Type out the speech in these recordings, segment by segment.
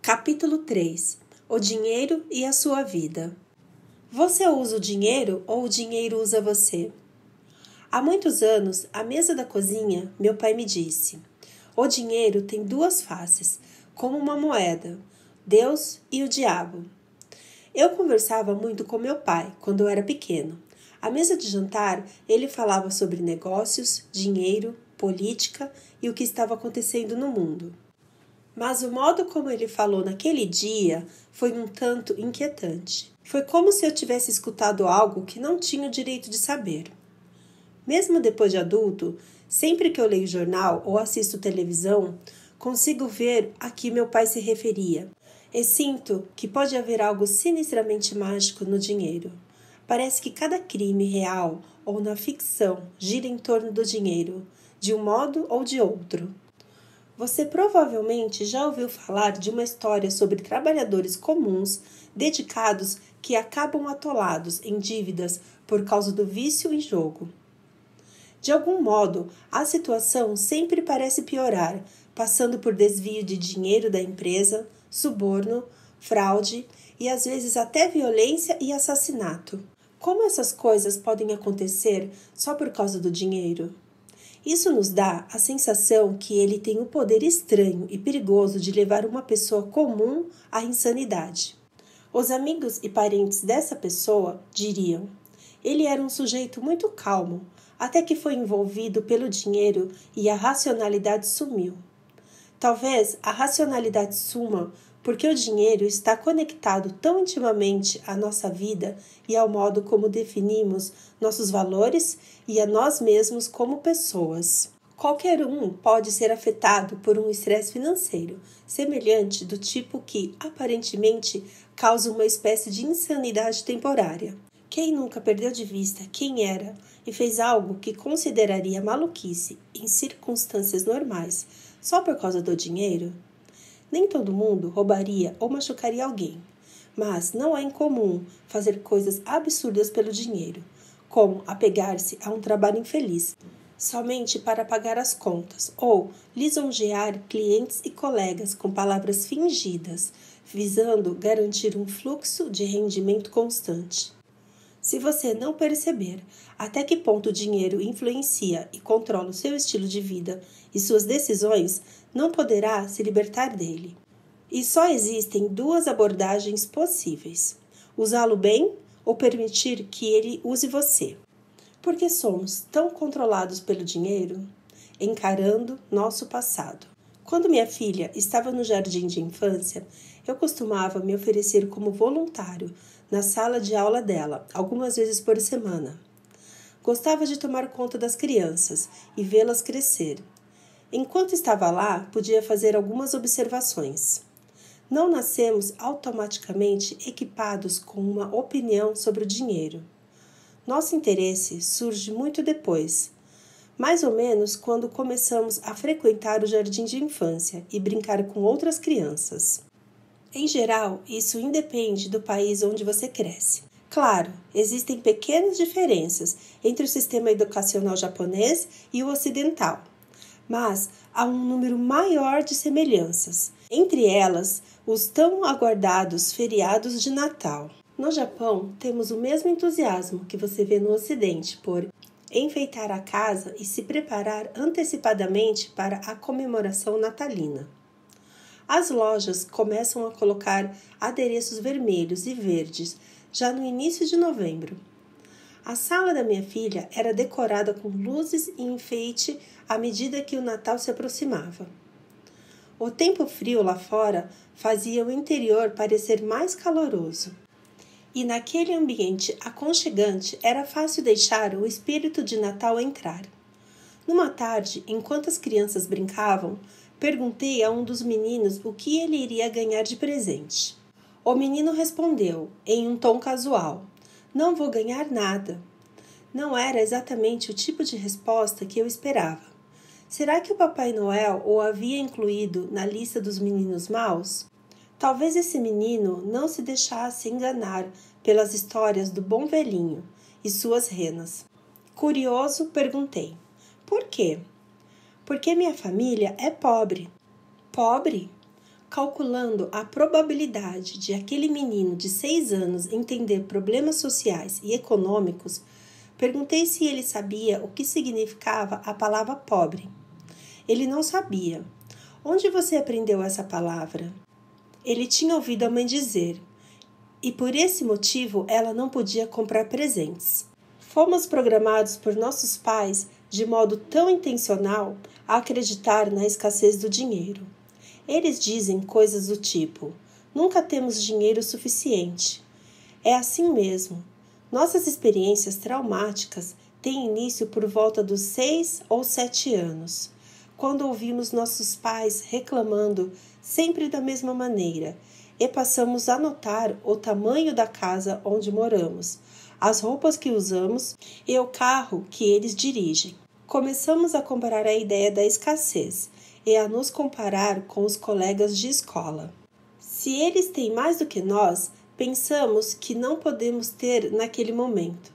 Capítulo 3. O dinheiro e a sua vida. Você usa o dinheiro ou o dinheiro usa você? Há muitos anos, à mesa da cozinha, meu pai me disse: o dinheiro tem duas faces, como uma moeda, Deus e o diabo. Eu conversava muito com meu pai quando eu era pequeno. À mesa de jantar, ele falava sobre negócios, dinheiro, política e o que estava acontecendo no mundo. Mas o modo como ele falou naquele dia foi um tanto inquietante. Foi como se eu tivesse escutado algo que não tinha o direito de saber. Mesmo depois de adulto, sempre que eu leio jornal ou assisto televisão, consigo ver a que meu pai se referia. E sinto que pode haver algo sinistramente mágico no dinheiro. Parece que cada crime real ou na ficção gira em torno do dinheiro, de um modo ou de outro. Você provavelmente já ouviu falar de uma história sobre trabalhadores comuns, dedicados, que acabam atolados em dívidas por causa do vício em jogo. De algum modo, a situação sempre parece piorar, passando por desvio de dinheiro da empresa, suborno, fraude e às vezes até violência e assassinato. Como essas coisas podem acontecer só por causa do dinheiro? Isso nos dá a sensação que ele tem o poder estranho e perigoso de levar uma pessoa comum à insanidade. Os amigos e parentes dessa pessoa diriam: ele era um sujeito muito calmo, até que foi envolvido pelo dinheiro e a racionalidade sumiu. Talvez a racionalidade suma porque o dinheiro está conectado tão intimamente à nossa vida e ao modo como definimos nossos valores e a nós mesmos como pessoas. Qualquer um pode ser afetado por um estresse financeiro, semelhante do tipo que, aparentemente, causa uma espécie de insanidade temporária. Quem nunca perdeu de vista quem era e fez algo que consideraria maluquice em circunstâncias normais só por causa do dinheiro? Nem todo mundo roubaria ou machucaria alguém, mas não é incomum fazer coisas absurdas pelo dinheiro, como apegar-se a um trabalho infeliz, somente para pagar as contas, ou lisonjear clientes e colegas com palavras fingidas, visando garantir um fluxo de rendimento constante. Se você não perceber até que ponto o dinheiro influencia e controla o seu estilo de vida e suas decisões, não poderá se libertar dele. E só existem duas abordagens possíveis: usá-lo bem ou permitir que ele use você. Por que somos tão controlados pelo dinheiro? Encarando nosso passado. Quando minha filha estava no jardim de infância, eu costumava me oferecer como voluntário na sala de aula dela, algumas vezes por semana. Gostava de tomar conta das crianças e vê-las crescer. Enquanto estava lá, podia fazer algumas observações. Não nascemos automaticamente equipados com uma opinião sobre o dinheiro. Nosso interesse surge muito depois, mais ou menos quando começamos a frequentar o jardim de infância e brincar com outras crianças. Em geral, isso independe do país onde você cresce. Claro, existem pequenas diferenças entre o sistema educacional japonês e o ocidental, mas há um número maior de semelhanças, entre elas os tão aguardados feriados de Natal. No Japão, temos o mesmo entusiasmo que você vê no Ocidente por enfeitar a casa e se preparar antecipadamente para a comemoração natalina. As lojas começam a colocar adereços vermelhos e verdes já no início de novembro. A sala da minha filha era decorada com luzes e enfeite à medida que o Natal se aproximava. O tempo frio lá fora fazia o interior parecer mais caloroso. E naquele ambiente aconchegante era fácil deixar o espírito de Natal entrar. Numa tarde, enquanto as crianças brincavam, perguntei a um dos meninos o que ele iria ganhar de presente. O menino respondeu, em um tom casual: "Não vou ganhar nada." Não era exatamente o tipo de resposta que eu esperava. Será que o Papai Noel o havia incluído na lista dos meninos maus? Talvez esse menino não se deixasse enganar pelas histórias do bom velhinho e suas renas. Curioso, perguntei: "Por quê?" "Porque minha família é pobre." "Pobre? Calculando a probabilidade de aquele menino de 6 anos entender problemas sociais e econômicos, perguntei se ele sabia o que significava a palavra pobre. Ele não sabia. Onde você aprendeu essa palavra? Ele tinha ouvido a mãe dizer, e por esse motivo ela não podia comprar presentes. Fomos programados por nossos pais, de modo tão intencional, a acreditar na escassez do dinheiro. Eles dizem coisas do tipo, nunca temos dinheiro suficiente. É assim mesmo. Nossas experiências traumáticas têm início por volta dos 6 ou 7 anos, quando ouvimos nossos pais reclamando sempre da mesma maneira, e passamos a notar o tamanho da casa onde moramos, as roupas que usamos e o carro que eles dirigem. Começamos a comparar a ideia da escassez e a nos comparar com os colegas de escola. Se eles têm mais do que nós, pensamos que não podemos ter naquele momento.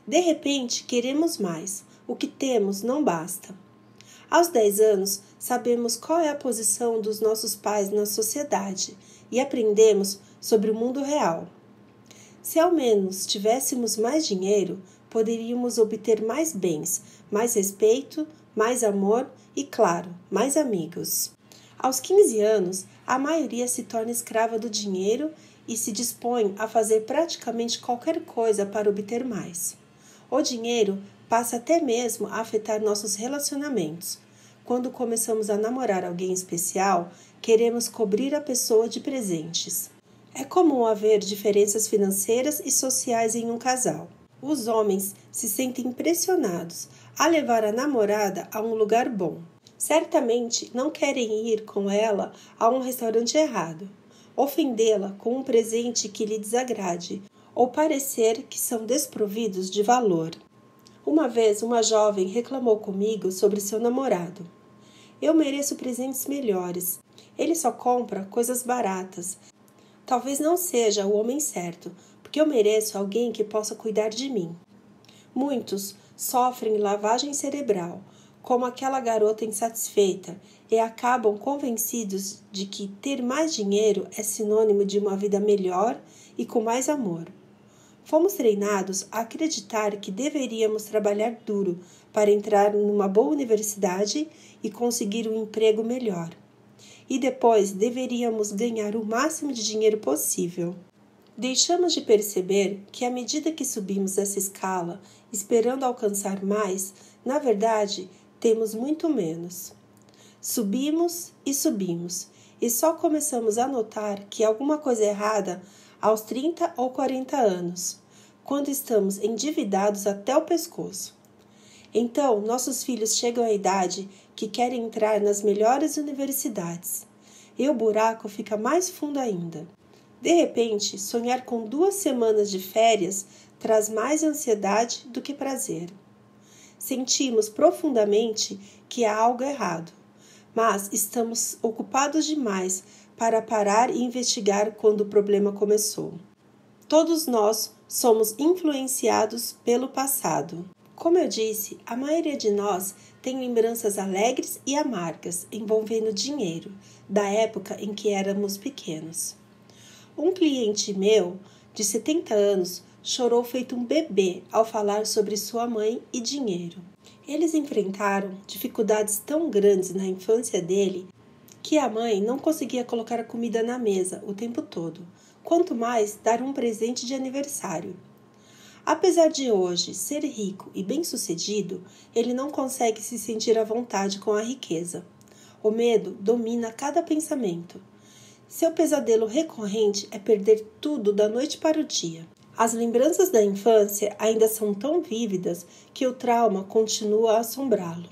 De repente, queremos mais. O que temos não basta. Aos 10 anos, sabemos qual é a posição dos nossos pais na sociedade e aprendemos sobre o mundo real. Se ao menos tivéssemos mais dinheiro, poderíamos obter mais bens, mais respeito, mais amor e, claro, mais amigos. Aos 15 anos, a maioria se torna escrava do dinheiro e se dispõe a fazer praticamente qualquer coisa para obter mais. O dinheiro passa até mesmo a afetar nossos relacionamentos. Quando começamos a namorar alguém especial, queremos cobrir a pessoa de presentes. É comum haver diferenças financeiras e sociais em um casal. Os homens se sentem pressionados a levar a namorada a um lugar bom. Certamente não querem ir com ela a um restaurante errado, ofendê-la com um presente que lhe desagrade ou parecer que são desprovidos de valor. Uma vez uma jovem reclamou comigo sobre seu namorado. Eu mereço presentes melhores. Ele só compra coisas baratas. Talvez não seja o homem certo, porque eu mereço alguém que possa cuidar de mim. Muitos sofrem lavagem cerebral, como aquela garota insatisfeita, e acabam convencidos de que ter mais dinheiro é sinônimo de uma vida melhor e com mais amor. Fomos treinados a acreditar que deveríamos trabalhar duro para entrar numa boa universidade e conseguir um emprego melhor. E depois deveríamos ganhar o máximo de dinheiro possível. Deixamos de perceber que à medida que subimos essa escala, esperando alcançar mais, na verdade, temos muito menos. Subimos, e só começamos a notar que alguma coisa errada aos 30 ou 40 anos, quando estamos endividados até o pescoço. Então, nossos filhos chegam à idade que querem entrar nas melhores universidades, e o buraco fica mais fundo ainda. De repente, sonhar com 2 semanas de férias traz mais ansiedade do que prazer. Sentimos profundamente que há algo errado, mas estamos ocupados demais para parar e investigar quando o problema começou. Todos nós somos influenciados pelo passado. Como eu disse, a maioria de nós tem lembranças alegres e amargas envolvendo dinheiro, da época em que éramos pequenos. Um cliente meu, de 70 anos, chorou feito um bebê ao falar sobre sua mãe e dinheiro. Eles enfrentaram dificuldades tão grandes na infância dele que a mãe não conseguia colocar a comida na mesa o tempo todo, quanto mais dar um presente de aniversário. Apesar de hoje ser rico e bem-sucedido, ele não consegue se sentir à vontade com a riqueza. O medo domina cada pensamento. Seu pesadelo recorrente é perder tudo da noite para o dia. As lembranças da infância ainda são tão vívidas que o trauma continua a assombrá-lo.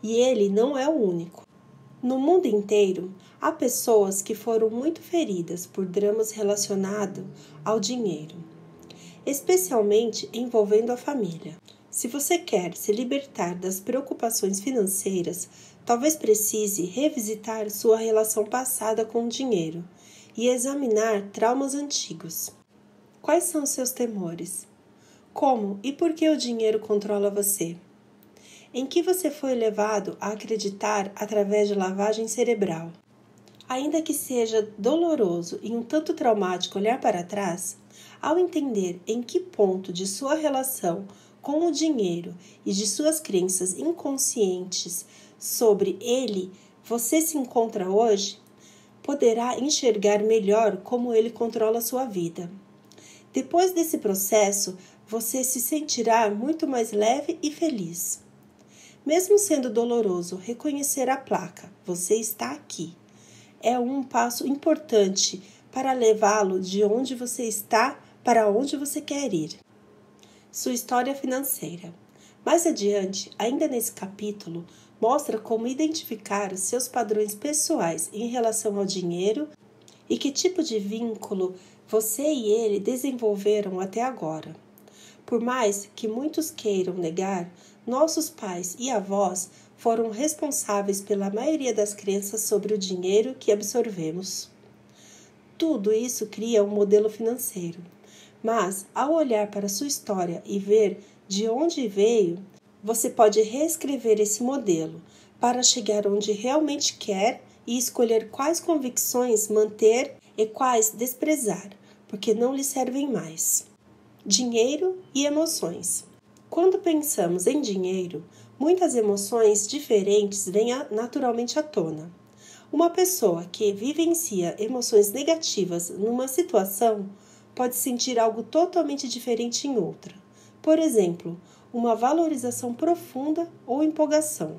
E ele não é o único. No mundo inteiro, há pessoas que foram muito feridas por dramas relacionados ao dinheiro, especialmente envolvendo a família. Se você quer se libertar das preocupações financeiras, talvez precise revisitar sua relação passada com o dinheiro e examinar traumas antigos. Quais são os seus temores? Como e por que o dinheiro controla você? Em que você foi levado a acreditar através de lavagem cerebral? Ainda que seja doloroso e um tanto traumático olhar para trás, ao entender em que ponto de sua relação com o dinheiro e de suas crenças inconscientes sobre ele você se encontra hoje, poderá enxergar melhor como ele controla sua vida. Depois desse processo, você se sentirá muito mais leve e feliz. Mesmo sendo doloroso reconhecer a placa, você está aqui, é um passo importante para levá-lo de onde você está para onde você quer ir. Sua história financeira. Mais adiante, ainda nesse capítulo, mostra como identificar os seus padrões pessoais em relação ao dinheiro e que tipo de vínculo você e ele desenvolveram até agora. Por mais que muitos queiram negar, nossos pais e avós foram responsáveis pela maioria das crenças sobre o dinheiro que absorvemos. Tudo isso cria um modelo financeiro, mas ao olhar para sua história e ver de onde veio, você pode reescrever esse modelo para chegar onde realmente quer e escolher quais convicções manter e quais desprezar, porque não lhe servem mais. Dinheiro e emoções. Quando pensamos em dinheiro, muitas emoções diferentes vêm naturalmente à tona. Uma pessoa que vivencia emoções negativas numa situação pode sentir algo totalmente diferente em outra. Por exemplo, uma valorização profunda ou empolgação.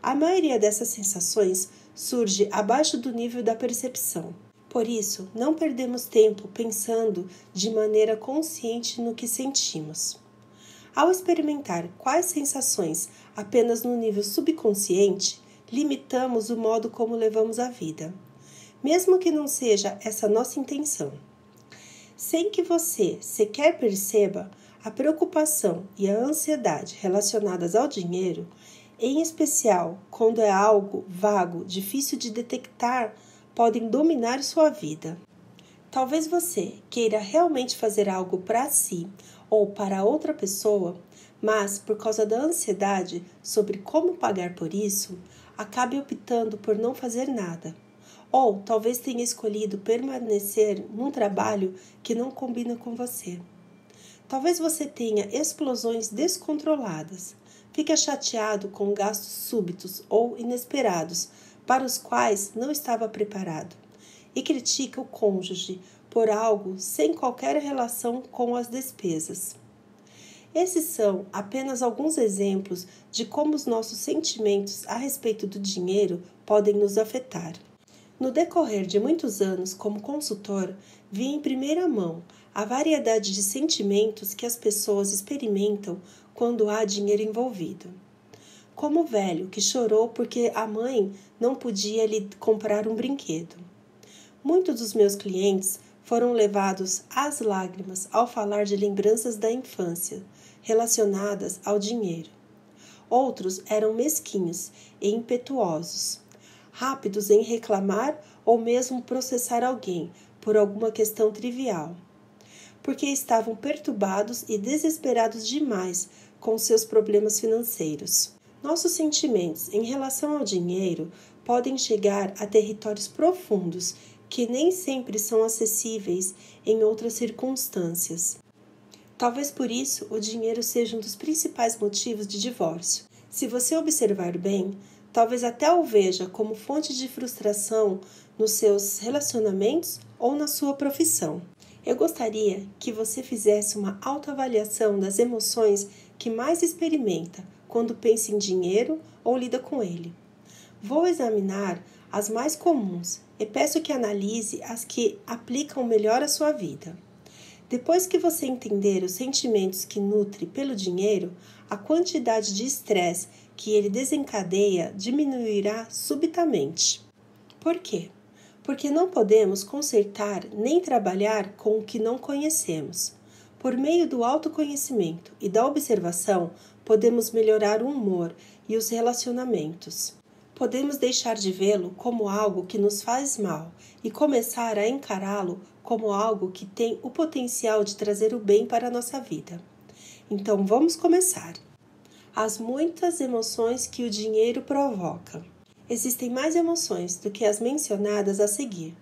A maioria dessas sensações surge abaixo do nível da percepção. Por isso, não perdemos tempo pensando de maneira consciente no que sentimos. Ao experimentar quais sensações apenas no nível subconsciente, limitamos o modo como levamos a vida, mesmo que não seja essa nossa intenção. Sem que você sequer perceba, a preocupação e a ansiedade relacionadas ao dinheiro, em especial quando é algo vago, difícil de detectar, podem dominar sua vida. Talvez você queira realmente fazer algo para si ou para outra pessoa, mas por causa da ansiedade sobre como pagar por isso, acabe optando por não fazer nada. Ou talvez tenha escolhido permanecer num trabalho que não combina com você. Talvez você tenha explosões descontroladas, fica chateado com gastos súbitos ou inesperados para os quais não estava preparado e critica o cônjuge por algo sem qualquer relação com as despesas. Esses são apenas alguns exemplos de como os nossos sentimentos a respeito do dinheiro podem nos afetar. No decorrer de muitos anos como consultor, vi em primeira mão a variedade de sentimentos que as pessoas experimentam quando há dinheiro envolvido. Como o velho que chorou porque a mãe não podia lhe comprar um brinquedo. Muitos dos meus clientes foram levados às lágrimas ao falar de lembranças da infância relacionadas ao dinheiro. Outros eram mesquinhos e impetuosos, rápidos em reclamar ou mesmo processar alguém por alguma questão trivial, porque estavam perturbados e desesperados demais com seus problemas financeiros. Nossos sentimentos em relação ao dinheiro podem chegar a territórios profundos que nem sempre são acessíveis em outras circunstâncias. Talvez por isso o dinheiro seja um dos principais motivos de divórcio. Se você observar bem, talvez até o veja como fonte de frustração nos seus relacionamentos ou na sua profissão. Eu gostaria que você fizesse uma autoavaliação das emoções que mais experimenta quando pensa em dinheiro ou lida com ele. Vou examinar as mais comuns e peço que analise as que aplicam melhor à sua vida. Depois que você entender os sentimentos que nutre pelo dinheiro, a quantidade de estresse que ele desencadeia diminuirá subitamente. Por quê? Porque não podemos consertar nem trabalhar com o que não conhecemos. Por meio do autoconhecimento e da observação, podemos melhorar o humor e os relacionamentos. Podemos deixar de vê-lo como algo que nos faz mal e começar a encará-lo como algo que tem o potencial de trazer o bem para a nossa vida. Então vamos começar. As muitas emoções que o dinheiro provoca. Existem mais emoções do que as mencionadas a seguir.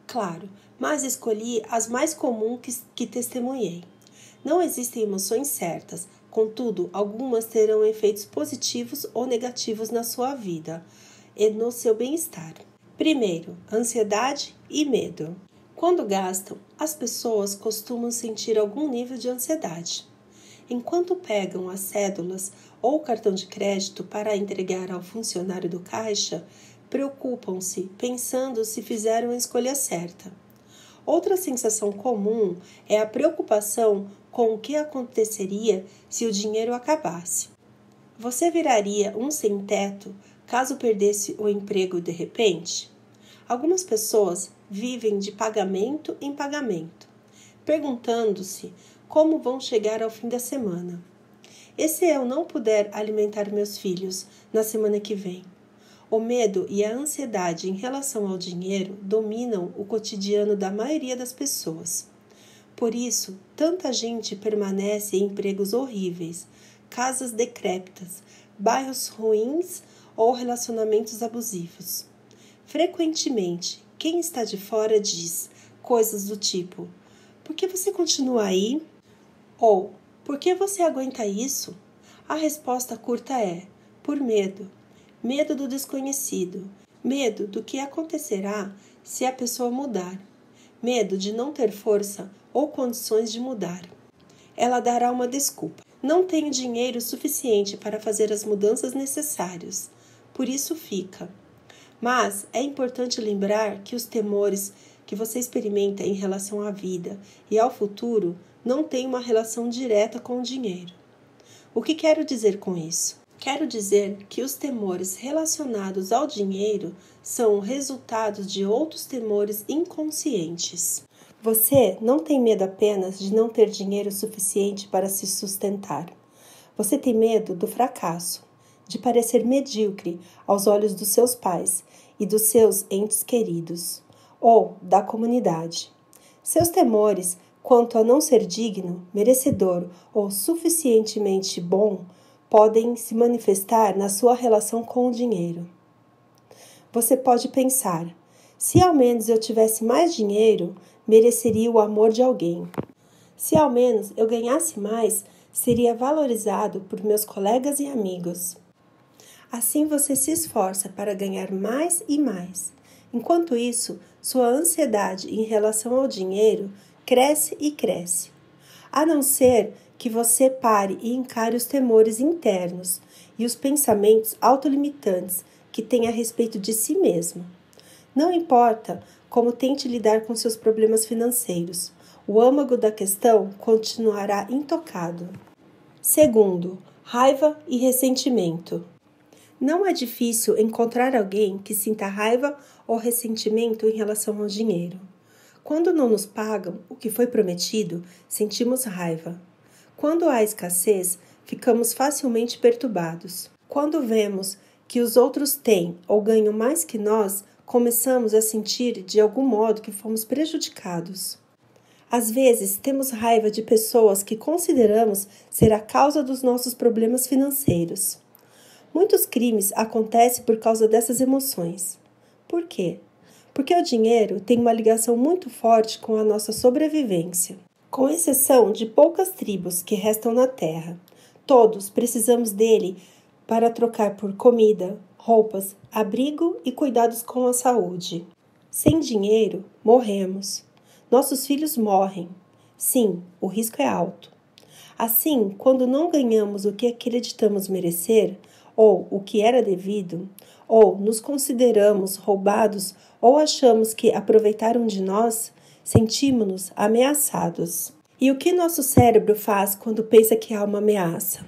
Claro, mas escolhi as mais comuns que testemunhei. Não existem emoções certas, contudo, algumas terão efeitos positivos ou negativos na sua vida e no seu bem-estar. Primeiro, ansiedade e medo. Quando gastam, as pessoas costumam sentir algum nível de ansiedade. Enquanto pegam as cédulas ou o cartão de crédito para entregar ao funcionário do caixa, preocupam-se pensando se fizeram a escolha certa. Outra sensação comum é a preocupação com o que aconteceria se o dinheiro acabasse. Você viraria um sem-teto caso perdesse o emprego de repente? Algumas pessoas vivem de pagamento em pagamento, perguntando-se como vão chegar ao fim da semana. E se eu não puder alimentar meus filhos na semana que vem? O medo e a ansiedade em relação ao dinheiro dominam o cotidiano da maioria das pessoas. Por isso, tanta gente permanece em empregos horríveis, casas decrépitas, bairros ruins ou relacionamentos abusivos. Frequentemente, quem está de fora diz coisas do tipo: "Por que você continua aí?" Ou "Por que você aguenta isso?" A resposta curta é: por medo. Medo do desconhecido. Medo do que acontecerá se a pessoa mudar. Medo de não ter força ou condições de mudar. Ela dará uma desculpa. Não tenho dinheiro suficiente para fazer as mudanças necessárias. Por isso fica. Mas é importante lembrar que os temores que você experimenta em relação à vida e ao futuro não têm uma relação direta com o dinheiro. O que quero dizer com isso? Quero dizer que os temores relacionados ao dinheiro são resultados de outros temores inconscientes. Você não tem medo apenas de não ter dinheiro suficiente para se sustentar. Você tem medo do fracasso, de parecer medíocre aos olhos dos seus pais e dos seus entes queridos, ou da comunidade. Seus temores quanto a não ser digno, merecedor ou suficientemente bom podem se manifestar na sua relação com o dinheiro. Você pode pensar: se ao menos eu tivesse mais dinheiro, mereceria o amor de alguém. Se ao menos eu ganhasse mais, seria valorizado por meus colegas e amigos. Assim você se esforça para ganhar mais e mais. Enquanto isso, sua ansiedade em relação ao dinheiro cresce e cresce. A não ser que você pare e encare os temores internos e os pensamentos autolimitantes que tem a respeito de si mesmo. Não importa como tente lidar com seus problemas financeiros, o âmago da questão continuará intocado. Segundo, raiva e ressentimento. Não é difícil encontrar alguém que sinta raiva ou ressentimento em relação ao dinheiro. Quando não nos pagam o que foi prometido, sentimos raiva. Quando há escassez, ficamos facilmente perturbados. Quando vemos que os outros têm ou ganham mais que nós, começamos a sentir de algum modo que fomos prejudicados. Às vezes, temos raiva de pessoas que consideramos ser a causa dos nossos problemas financeiros. Muitos crimes acontecem por causa dessas emoções. Por quê? Porque o dinheiro tem uma ligação muito forte com a nossa sobrevivência. Com exceção de poucas tribos que restam na Terra, todos precisamos dele para trocar por comida, roupas, abrigo e cuidados com a saúde. Sem dinheiro, morremos. Nossos filhos morrem. Sim, o risco é alto. Assim, quando não ganhamos o que acreditamos merecer, ou o que era devido, ou nos consideramos roubados ou achamos que aproveitaram de nós, sentimos-nos ameaçados. E o que nosso cérebro faz quando pensa que há uma ameaça?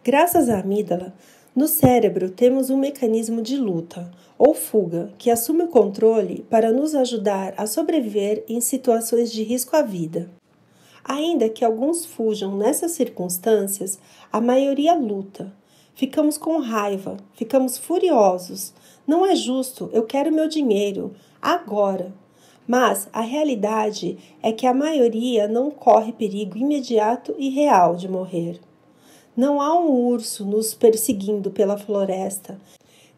Graças à amígdala, no cérebro temos um mecanismo de luta ou fuga que assume o controle para nos ajudar a sobreviver em situações de risco à vida. Ainda que alguns fujam nessas circunstâncias, a maioria luta. Ficamos com raiva, ficamos furiosos. Não é justo, eu quero meu dinheiro, agora. Mas a realidade é que a maioria não corre perigo imediato e real de morrer. Não há um urso nos perseguindo pela floresta,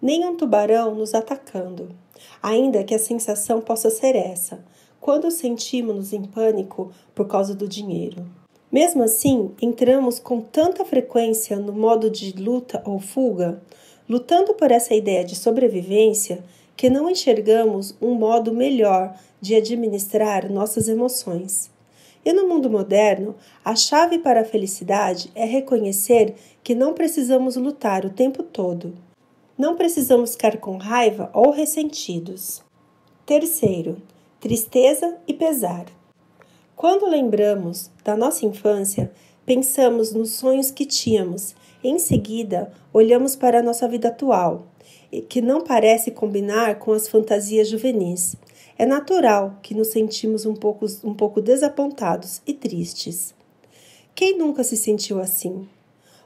nem um tubarão nos atacando, ainda que a sensação possa ser essa, quando sentimos-nos em pânico por causa do dinheiro. Mesmo assim, entramos com tanta frequência no modo de luta ou fuga, lutando por essa ideia de sobrevivência, que não enxergamos um modo melhor de administrar nossas emoções. E no mundo moderno, a chave para a felicidade é reconhecer que não precisamos lutar o tempo todo. Não precisamos ficar com raiva ou ressentidos. Terceiro, tristeza e pesar. Quando lembramos da nossa infância, pensamos nos sonhos que tínhamos. Em seguida, olhamos para a nossa vida atual, que não parece combinar com as fantasias juvenis. É natural que nos sentimos um pouco desapontados e tristes. Quem nunca se sentiu assim?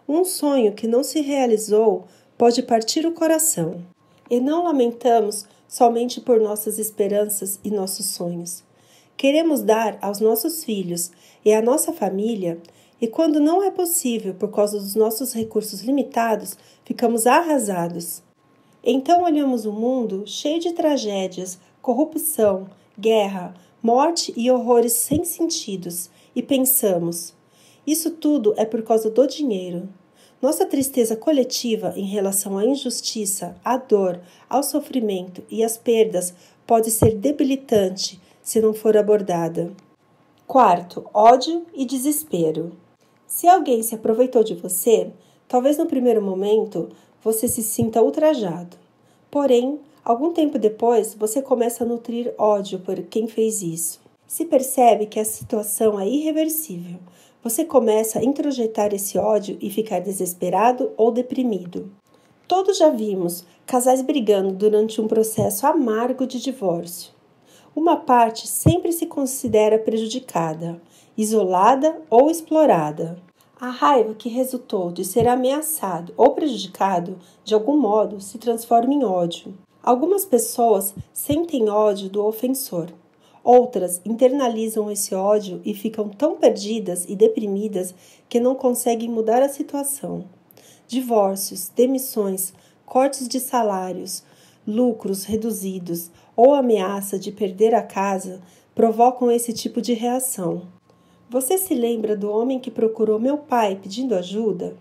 Um sonho que não se realizou pode partir o coração. E não lamentamos somente por nossas esperanças e nossos sonhos. Queremos dar aos nossos filhos e à nossa família, e quando não é possível por causa dos nossos recursos limitados, ficamos arrasados. Então olhamos o mundo cheio de tragédias, corrupção, guerra, morte e horrores sem sentidos, e pensamos: isso tudo é por causa do dinheiro. Nossa tristeza coletiva em relação à injustiça, à dor, ao sofrimento e às perdas pode ser debilitante se não for abordada. Quarto, ódio e desespero. Se alguém se aproveitou de você, talvez no primeiro momento você se sinta ultrajado. Porém, algum tempo depois, você começa a nutrir ódio por quem fez isso. Se percebe que a situação é irreversível. Você começa a introjetar esse ódio e ficar desesperado ou deprimido. Todos já vimos casais brigando durante um processo amargo de divórcio. Uma parte sempre se considera prejudicada, isolada ou explorada. A raiva que resultou de ser ameaçado ou prejudicado, de algum modo, se transforma em ódio. Algumas pessoas sentem ódio do ofensor. Outras internalizam esse ódio e ficam tão perdidas e deprimidas que não conseguem mudar a situação. Divórcios, demissões, cortes de salários, lucros reduzidos ou ameaça de perder a casa provocam esse tipo de reação. Você se lembra do homem que procurou meu pai pedindo ajuda?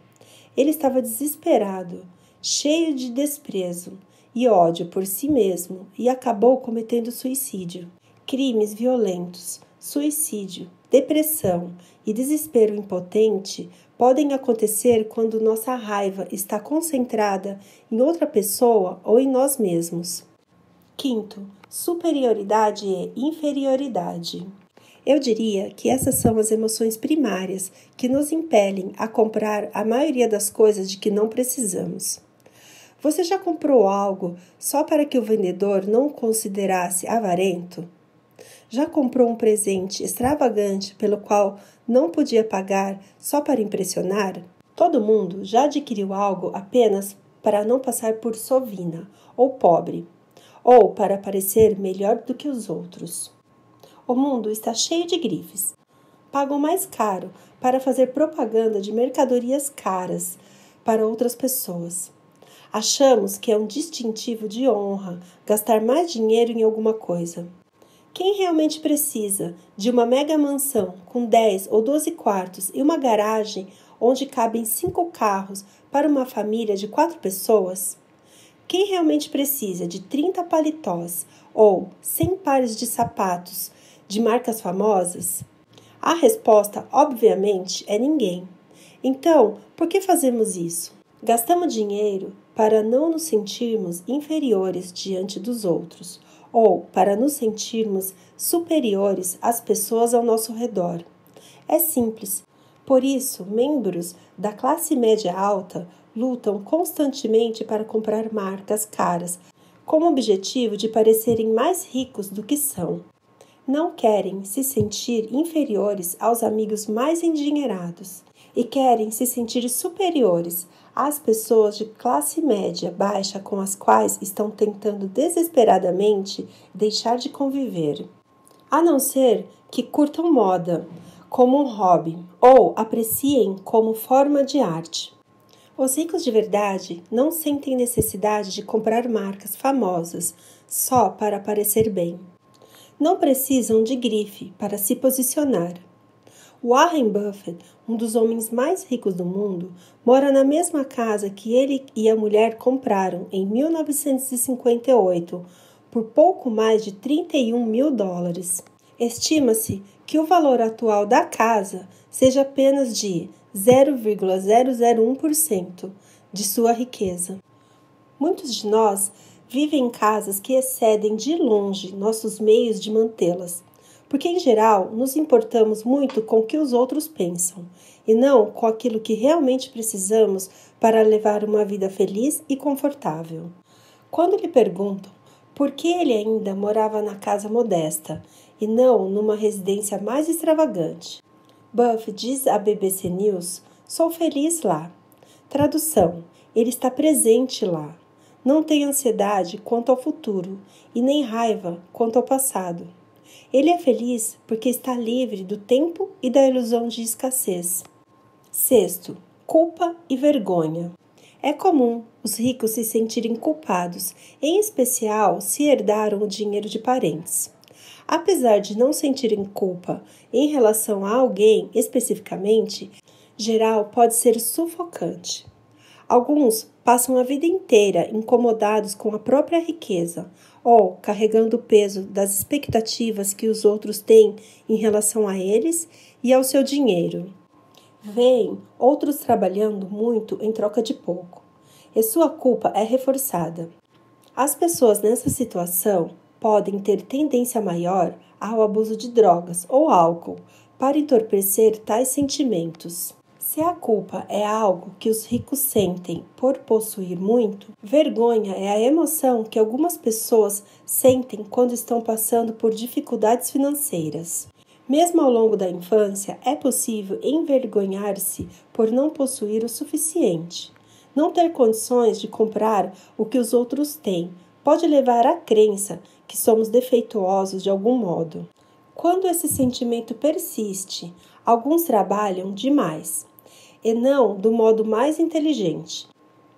Ele estava desesperado, cheio de desprezo e ódio por si mesmo e acabou cometendo suicídio. Crimes violentos, suicídio, depressão e desespero impotente podem acontecer quando nossa raiva está concentrada em outra pessoa ou em nós mesmos. Quinto, superioridade e inferioridade. Eu diria que essas são as emoções primárias que nos impelem a comprar a maioria das coisas de que não precisamos. Você já comprou algo só para que o vendedor não o considerasse avarento? Já comprou um presente extravagante pelo qual não podia pagar só para impressionar? Todo mundo já adquiriu algo apenas para não passar por sovina ou pobre, ou para parecer melhor do que os outros. O mundo está cheio de grifes. Pagam mais caro para fazer propaganda de mercadorias caras para outras pessoas. Achamos que é um distintivo de honra gastar mais dinheiro em alguma coisa. Quem realmente precisa de uma mega mansão com 10 ou 12 quartos e uma garagem onde cabem 5 carros para uma família de 4 pessoas? Quem realmente precisa de 30 paletós ou 100 pares de sapatos de marcas famosas? A resposta, obviamente, é ninguém. Então, por que fazemos isso? Gastamos dinheiro para não nos sentirmos inferiores diante dos outros, ou para nos sentirmos superiores às pessoas ao nosso redor. É simples. Por isso, membros da classe média alta lutam constantemente para comprar marcas caras, com o objetivo de parecerem mais ricos do que são. Não querem se sentir inferiores aos amigos mais endinheirados e querem se sentir superiores às pessoas de classe média baixa com as quais estão tentando desesperadamente deixar de conviver. A não ser que curtam moda como um hobby ou apreciem como forma de arte. Os ricos de verdade não sentem necessidade de comprar marcas famosas só para parecer bem. Não precisam de grife para se posicionar. Warren Buffett, um dos homens mais ricos do mundo, mora na mesma casa que ele e a mulher compraram em 1958 por pouco mais de $31.000. Estima-se que o valor atual da casa seja apenas de 0,001% de sua riqueza. Muitos de nós vivem em casas que excedem de longe nossos meios de mantê-las, porque em geral nos importamos muito com o que os outros pensam e não com aquilo que realmente precisamos para levar uma vida feliz e confortável. Quando lhe perguntam por que ele ainda morava na casa modesta e não numa residência mais extravagante, Buffett diz à BBC News: "Sou feliz lá." Tradução: ele está presente lá. Não tem ansiedade quanto ao futuro e nem raiva quanto ao passado. Ele é feliz porque está livre do tempo e da ilusão de escassez. Sexto, culpa e vergonha. É comum os ricos se sentirem culpados, em especial se herdaram o dinheiro de parentes. Apesar de não sentirem culpa em relação a alguém especificamente, geral pode ser sufocante. Alguns passam a vida inteira incomodados com a própria riqueza ou carregando o peso das expectativas que os outros têm em relação a eles e ao seu dinheiro. Veem outros trabalhando muito em troca de pouco, e sua culpa é reforçada. As pessoas nessa situação podem ter tendência maior ao abuso de drogas ou álcool para entorpecer tais sentimentos. Se a culpa é algo que os ricos sentem por possuir muito, vergonha é a emoção que algumas pessoas sentem quando estão passando por dificuldades financeiras. Mesmo ao longo da infância, é possível envergonhar-se por não possuir o suficiente. Não ter condições de comprar o que os outros têm pode levar à crença que somos defeituosos de algum modo. Quando esse sentimento persiste, alguns trabalham demais, e não do modo mais inteligente,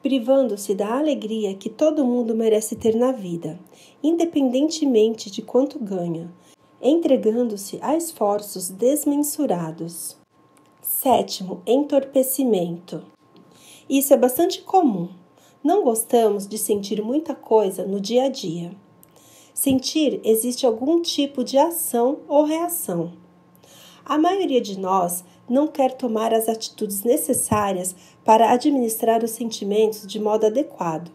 privando-se da alegria que todo mundo merece ter na vida, independentemente de quanto ganha, entregando-se a esforços desmensurados. Sétimo, entorpecimento. Isso é bastante comum. Não gostamos de sentir muita coisa no dia a dia. Sentir existe algum tipo de ação ou reação. A maioria de nós não quer tomar as atitudes necessárias para administrar os sentimentos de modo adequado.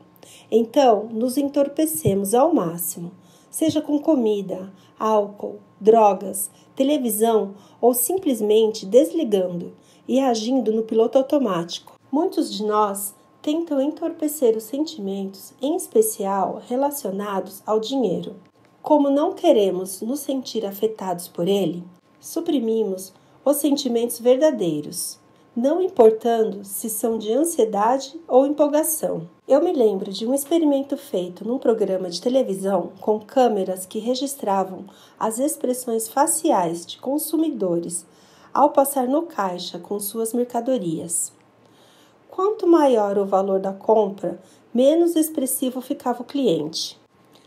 Então, nos entorpecemos ao máximo, seja com comida, álcool, drogas, televisão ou simplesmente desligando e agindo no piloto automático. Muitos de nós tentam entorpecer os sentimentos, em especial relacionados ao dinheiro. Como não queremos nos sentir afetados por ele, suprimimos os sentimentos verdadeiros, não importando se são de ansiedade ou empolgação. Eu me lembro de um experimento feito num programa de televisão com câmeras que registravam as expressões faciais de consumidores ao passar no caixa com suas mercadorias. Quanto maior o valor da compra, menos expressivo ficava o cliente.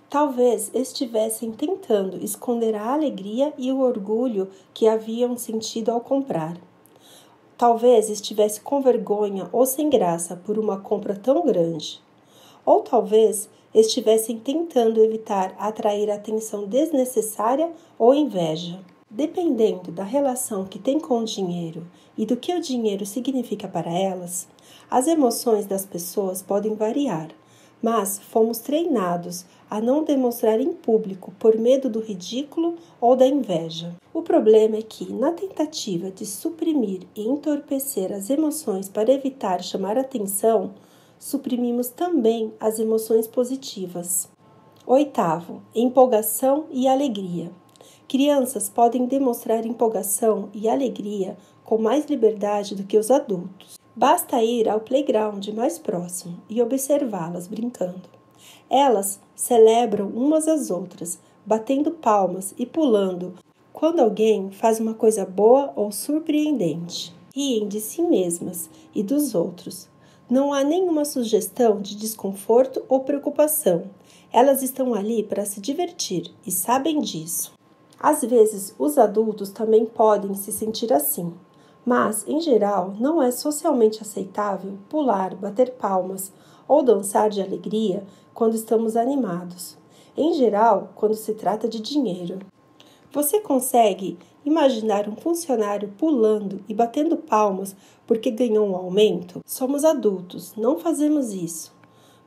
Talvez estivessem tentando esconder a alegria e o orgulho que haviam sentido ao comprar. Talvez estivesse com vergonha ou sem graça por uma compra tão grande. Ou talvez estivessem tentando evitar atrair atenção desnecessária ou inveja. Dependendo da relação que tem com o dinheiro e do que o dinheiro significa para elas, as emoções das pessoas podem variar, mas fomos treinados a não demonstrar em público por medo do ridículo ou da inveja. O problema é que, na tentativa de suprimir e entorpecer as emoções para evitar chamar atenção, suprimimos também as emoções positivas. Oitavo, empolgação e alegria. Crianças podem demonstrar empolgação e alegria com mais liberdade do que os adultos. Basta ir ao playground mais próximo e observá-las brincando. Elas celebram umas às outras, batendo palmas e pulando quando alguém faz uma coisa boa ou surpreendente. Riem de si mesmas e dos outros. Não há nenhuma sugestão de desconforto ou preocupação. Elas estão ali para se divertir e sabem disso. Às vezes, os adultos também podem se sentir assim, mas, em geral, não é socialmente aceitável pular, bater palmas ou dançar de alegria quando estamos animados. Em geral, quando se trata de dinheiro. Você consegue imaginar um funcionário pulando e batendo palmas porque ganhou um aumento? Somos adultos, não fazemos isso.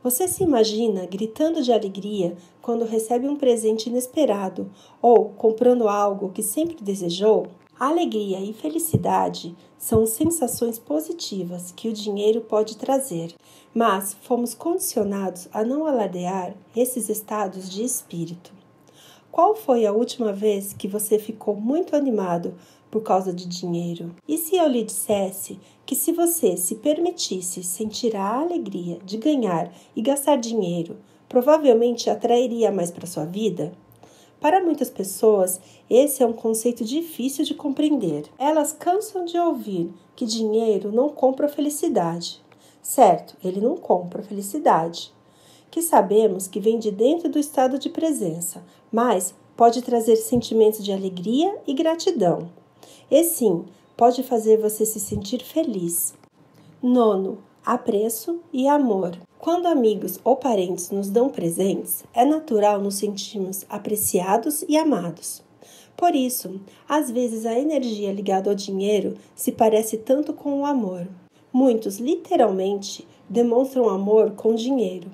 Você se imagina gritando de alegria quando recebe um presente inesperado ou comprando algo que sempre desejou? Alegria e felicidade são sensações positivas que o dinheiro pode trazer, mas fomos condicionados a não alardear esses estados de espírito. Qual foi a última vez que você ficou muito animado por causa de dinheiro? E se eu lhe dissesse que se você se permitisse sentir a alegria de ganhar e gastar dinheiro, provavelmente atrairia mais para sua vida? Para muitas pessoas, esse é um conceito difícil de compreender. Elas cansam de ouvir que dinheiro não compra felicidade. Certo, ele não compra felicidade, que sabemos que vem de dentro do estado de presença, mas pode trazer sentimentos de alegria e gratidão. E sim, pode fazer você se sentir feliz. 9. Apreço e amor. Quando amigos ou parentes nos dão presentes, é natural nos sentirmos apreciados e amados. Por isso, às vezes a energia ligada ao dinheiro se parece tanto com o amor. Muitos, literalmente, demonstram amor com dinheiro.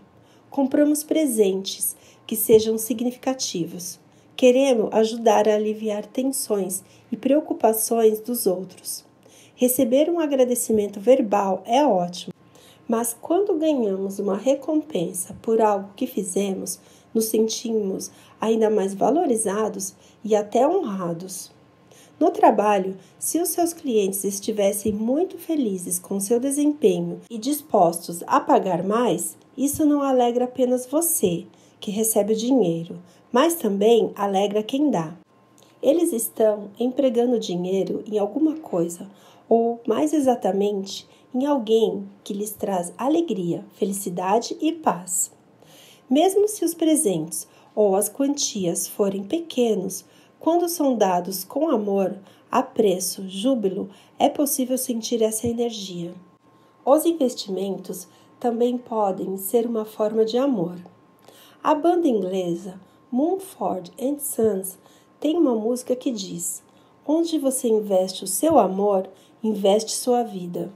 Compramos presentes que sejam significativos. Queremos ajudar a aliviar tensões e preocupações dos outros. Receber um agradecimento verbal é ótimo, mas quando ganhamos uma recompensa por algo que fizemos, nos sentimos ainda mais valorizados e até honrados. No trabalho, se os seus clientes estivessem muito felizes com seu desempenho e dispostos a pagar mais, isso não alegra apenas você, que recebe o dinheiro, mas também alegra quem dá. Eles estão empregando dinheiro em alguma coisa, ou, mais exatamente, em alguém que lhes traz alegria, felicidade e paz. Mesmo se os presentes ou as quantias forem pequenos, quando são dados com amor, apreço, júbilo, é possível sentir essa energia. Os investimentos também podem ser uma forma de amor. A banda inglesa Mumford & Sons tem uma música que diz: onde você investe o seu amor, investe sua vida.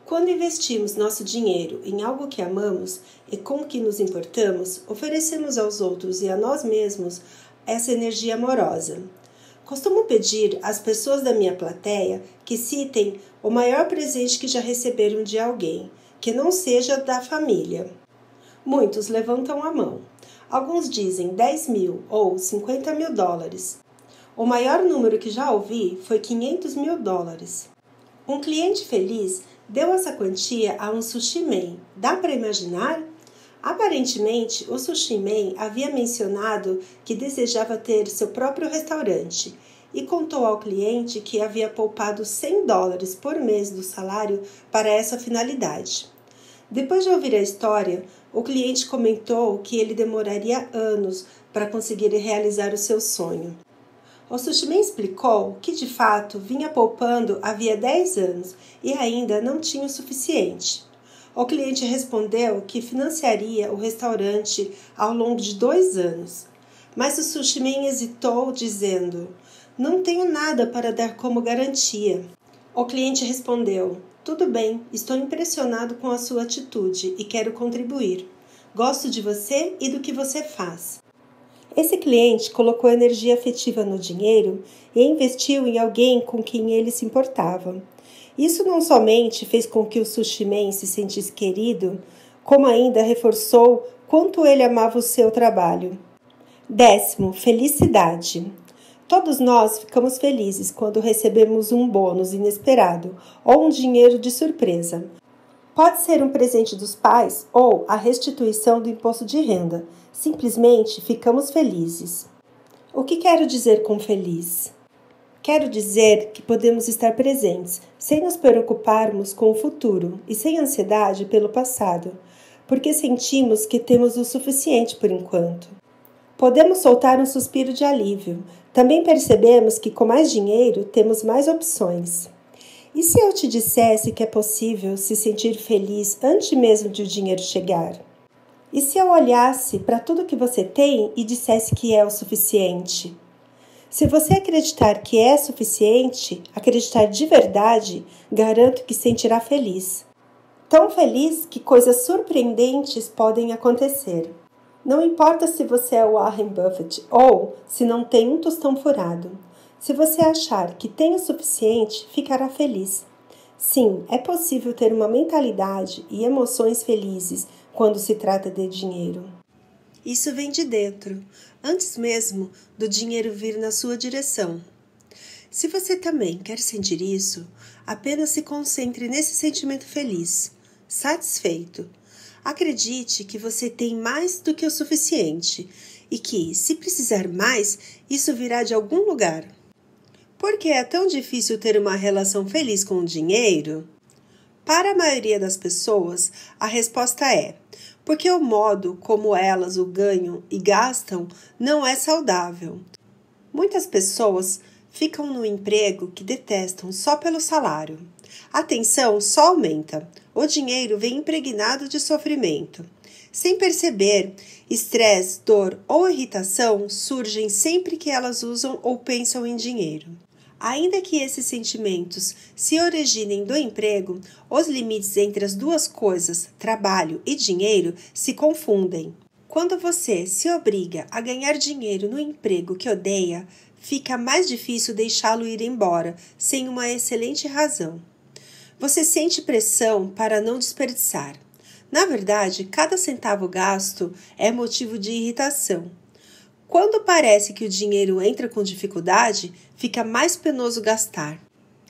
Quando investimos nosso dinheiro em algo que amamos e com que nos importamos, oferecemos aos outros e a nós mesmos essa energia amorosa. Costumo pedir às pessoas da minha plateia que citem o maior presente que já receberam de alguém, que não seja da família. Muitos levantam a mão. Alguns dizem 10 mil ou 50 mil dólares. O maior número que já ouvi foi 500 mil dólares. Um cliente feliz deu essa quantia a um sushi man. Dá para imaginar? Aparentemente, o sushi man havia mencionado que desejava ter seu próprio restaurante e contou ao cliente que havia poupado 100 dólares por mês do salário para essa finalidade. Depois de ouvir a história, o cliente comentou que ele demoraria anos para conseguir realizar o seu sonho. O sushi man explicou que, de fato, vinha poupando havia 10 anos e ainda não tinha o suficiente. O cliente respondeu que financiaria o restaurante ao longo de 2 anos. Mas o sushi man hesitou, dizendo: não tenho nada para dar como garantia. O cliente respondeu: tudo bem, estou impressionado com a sua atitude e quero contribuir. Gosto de você e do que você faz. Esse cliente colocou energia afetiva no dinheiro e investiu em alguém com quem ele se importava. Isso não somente fez com que o sushi man se sentisse querido, como ainda reforçou quanto ele amava o seu trabalho. 10. Felicidade. Todos nós ficamos felizes quando recebemos um bônus inesperado ou um dinheiro de surpresa. Pode ser um presente dos pais ou a restituição do imposto de renda. Simplesmente ficamos felizes. O que quero dizer com feliz? Quero dizer que podemos estar presentes, sem nos preocuparmos com o futuro e sem ansiedade pelo passado, porque sentimos que temos o suficiente por enquanto. Podemos soltar um suspiro de alívio. Também percebemos que com mais dinheiro temos mais opções. E se eu te dissesse que é possível se sentir feliz antes mesmo de o dinheiro chegar? E se eu olhasse para tudo que você tem e dissesse que é o suficiente? Se você acreditar que é suficiente, acreditar de verdade, garanto que sentirá feliz. Tão feliz que coisas surpreendentes podem acontecer. Não importa se você é o Warren Buffett ou se não tem um tostão furado. Se você achar que tem o suficiente, ficará feliz. Sim, é possível ter uma mentalidade e emoções felizes quando se trata de dinheiro. Isso vem de dentro, antes mesmo do dinheiro vir na sua direção. Se você também quer sentir isso, apenas se concentre nesse sentimento feliz, satisfeito. Acredite que você tem mais do que o suficiente e que, se precisar mais, isso virá de algum lugar. Por que é tão difícil ter uma relação feliz com o dinheiro? Para a maioria das pessoas, a resposta é porque o modo como elas o ganham e gastam não é saudável. Muitas pessoas ficam no emprego que detestam só pelo salário. A tensão só aumenta. O dinheiro vem impregnado de sofrimento. Sem perceber, estresse, dor ou irritação surgem sempre que elas usam ou pensam em dinheiro. Ainda que esses sentimentos se originem do emprego, os limites entre as duas coisas, trabalho e dinheiro, se confundem. Quando você se obriga a ganhar dinheiro no emprego que odeia, fica mais difícil deixá-lo ir embora, sem uma excelente razão. Você sente pressão para não desperdiçar. Na verdade, cada centavo gasto é motivo de irritação. Quando parece que o dinheiro entra com dificuldade, fica mais penoso gastar.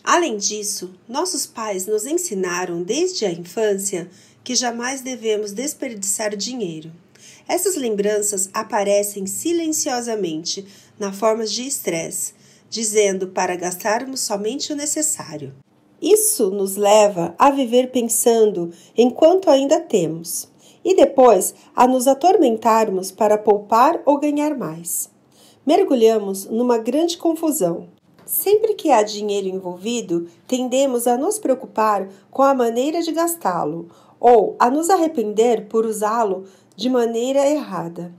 Além disso, nossos pais nos ensinaram desde a infância que jamais devemos desperdiçar dinheiro. Essas lembranças aparecem silenciosamente na forma de estresse, dizendo para gastarmos somente o necessário. Isso nos leva a viver pensando em quanto ainda temos. E depois a nos atormentarmos para poupar ou ganhar mais. Mergulhamos numa grande confusão. Sempre que há dinheiro envolvido, tendemos a nos preocupar com a maneira de gastá-lo ou a nos arrepender por usá-lo de maneira errada.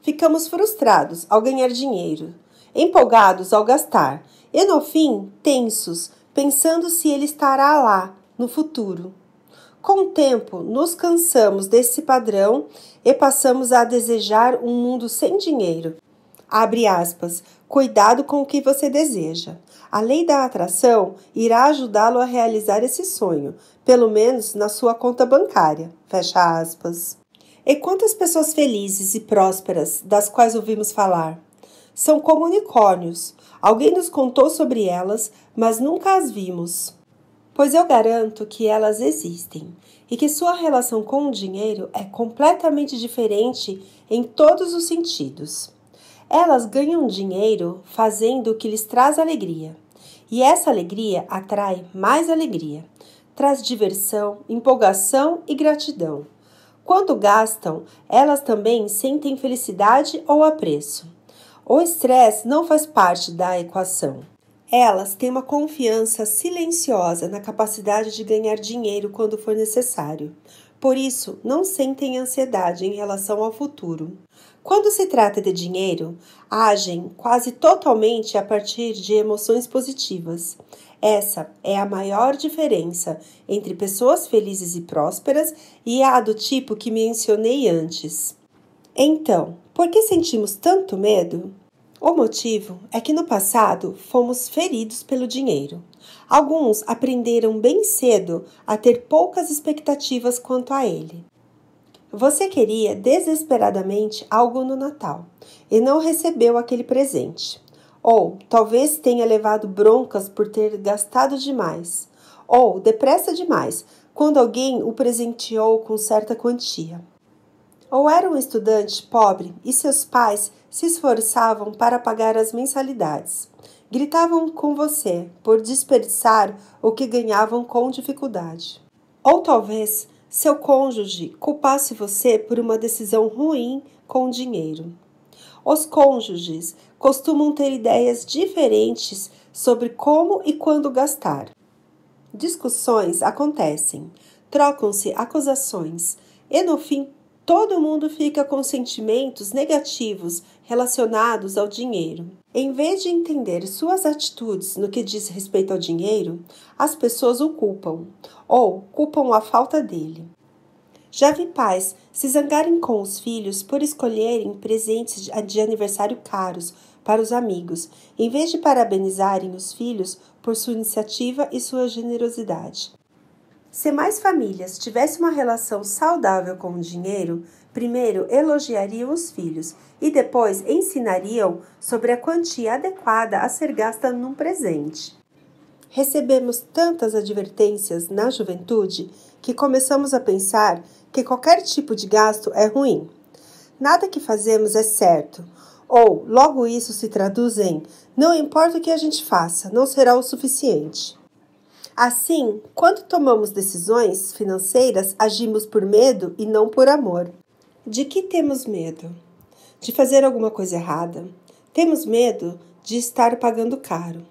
Ficamos frustrados ao ganhar dinheiro, empolgados ao gastar e, no fim, tensos, pensando se ele estará lá no futuro. Com o tempo, nos cansamos desse padrão e passamos a desejar um mundo sem dinheiro. Abre aspas, cuidado com o que você deseja. A lei da atração irá ajudá-lo a realizar esse sonho, pelo menos na sua conta bancária. Fecha aspas. E quantas pessoas felizes e prósperas das quais ouvimos falar? São como unicórnios. Alguém nos contou sobre elas, mas nunca as vimos. Pois eu garanto que elas existem e que sua relação com o dinheiro é completamente diferente em todos os sentidos. Elas ganham dinheiro fazendo o que lhes traz alegria, e essa alegria atrai mais alegria, traz diversão, empolgação e gratidão. Quando gastam, elas também sentem felicidade ou apreço. O estresse não faz parte da equação. Elas têm uma confiança silenciosa na capacidade de ganhar dinheiro quando for necessário. Por isso, não sentem ansiedade em relação ao futuro. Quando se trata de dinheiro, agem quase totalmente a partir de emoções positivas. Essa é a maior diferença entre pessoas felizes e prósperas e a do tipo que mencionei antes. Então, por que sentimos tanto medo? O motivo é que no passado fomos feridos pelo dinheiro. Alguns aprenderam bem cedo a ter poucas expectativas quanto a ele. Você queria desesperadamente algo no Natal e não recebeu aquele presente. Ou talvez tenha levado broncas por ter gastado demais. Ou depressa demais, quando alguém o presenteou com certa quantia. Ou era um estudante pobre e seus pais se esforçavam para pagar as mensalidades. Gritavam com você por desperdiçar o que ganhavam com dificuldade. Ou talvez seu cônjuge culpasse você por uma decisão ruim com o dinheiro. Os cônjuges costumam ter ideias diferentes sobre como e quando gastar. Discussões acontecem, trocam-se acusações e no fim todo mundo fica com sentimentos negativos relacionados ao dinheiro. Em vez de entender suas atitudes no que diz respeito ao dinheiro, as pessoas o culpam ou culpam a falta dele. Já vi pais se zangarem com os filhos por escolherem presentes de aniversário caros para os amigos, em vez de parabenizarem os filhos por sua iniciativa e sua generosidade. Se mais famílias tivessem uma relação saudável com o dinheiro, primeiro elogiariam os filhos e depois ensinariam sobre a quantia adequada a ser gasta num presente. Recebemos tantas advertências na juventude que começamos a pensar que qualquer tipo de gasto é ruim. Nada que fazemos é certo, ou logo isso se traduz em não importa o que a gente faça, não será o suficiente. Assim, quando tomamos decisões financeiras, agimos por medo e não por amor. De que temos medo? De fazer alguma coisa errada? Temos medo de estar pagando caro.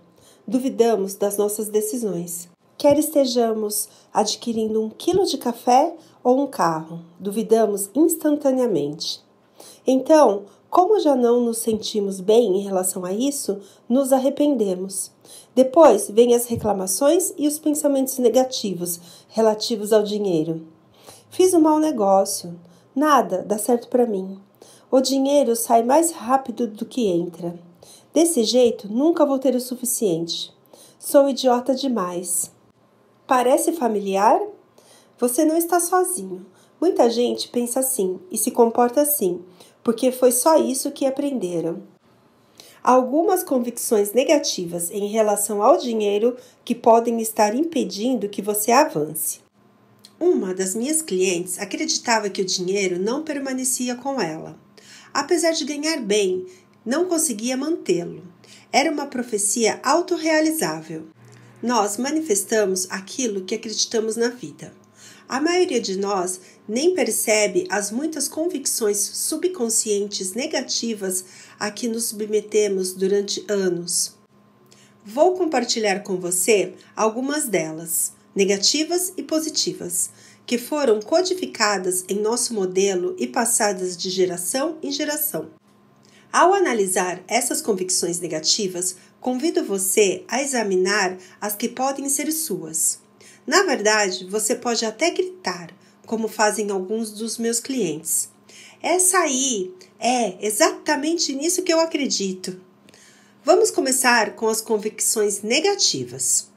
Duvidamos das nossas decisões. Quer estejamos adquirindo 1 quilo de café ou um carro, duvidamos instantaneamente. Então, como já não nos sentimos bem em relação a isso, nos arrependemos. Depois vêm as reclamações e os pensamentos negativos relativos ao dinheiro. Fiz um mau negócio. Nada dá certo para mim. O dinheiro sai mais rápido do que entra. Desse jeito, nunca vou ter o suficiente. Sou idiota demais. Parece familiar? Você não está sozinho. Muita gente pensa assim e se comporta assim, porque foi só isso que aprenderam. Há algumas convicções negativas em relação ao dinheiro que podem estar impedindo que você avance. Uma das minhas clientes acreditava que o dinheiro não permanecia com ela. Apesar de ganhar bem, não conseguia mantê-lo. Era uma profecia autorrealizável. Nós manifestamos aquilo que acreditamos na vida. A maioria de nós nem percebe as muitas convicções subconscientes negativas a que nos submetemos durante anos. Vou compartilhar com você algumas delas, negativas e positivas, que foram codificadas em nosso modelo e passadas de geração em geração. Ao analisar essas convicções negativas, convido você a examinar as que podem ser suas. Na verdade, você pode até gritar, como fazem alguns dos meus clientes. Essa aí é exatamente nisso que eu acredito. Vamos começar com as convicções negativas.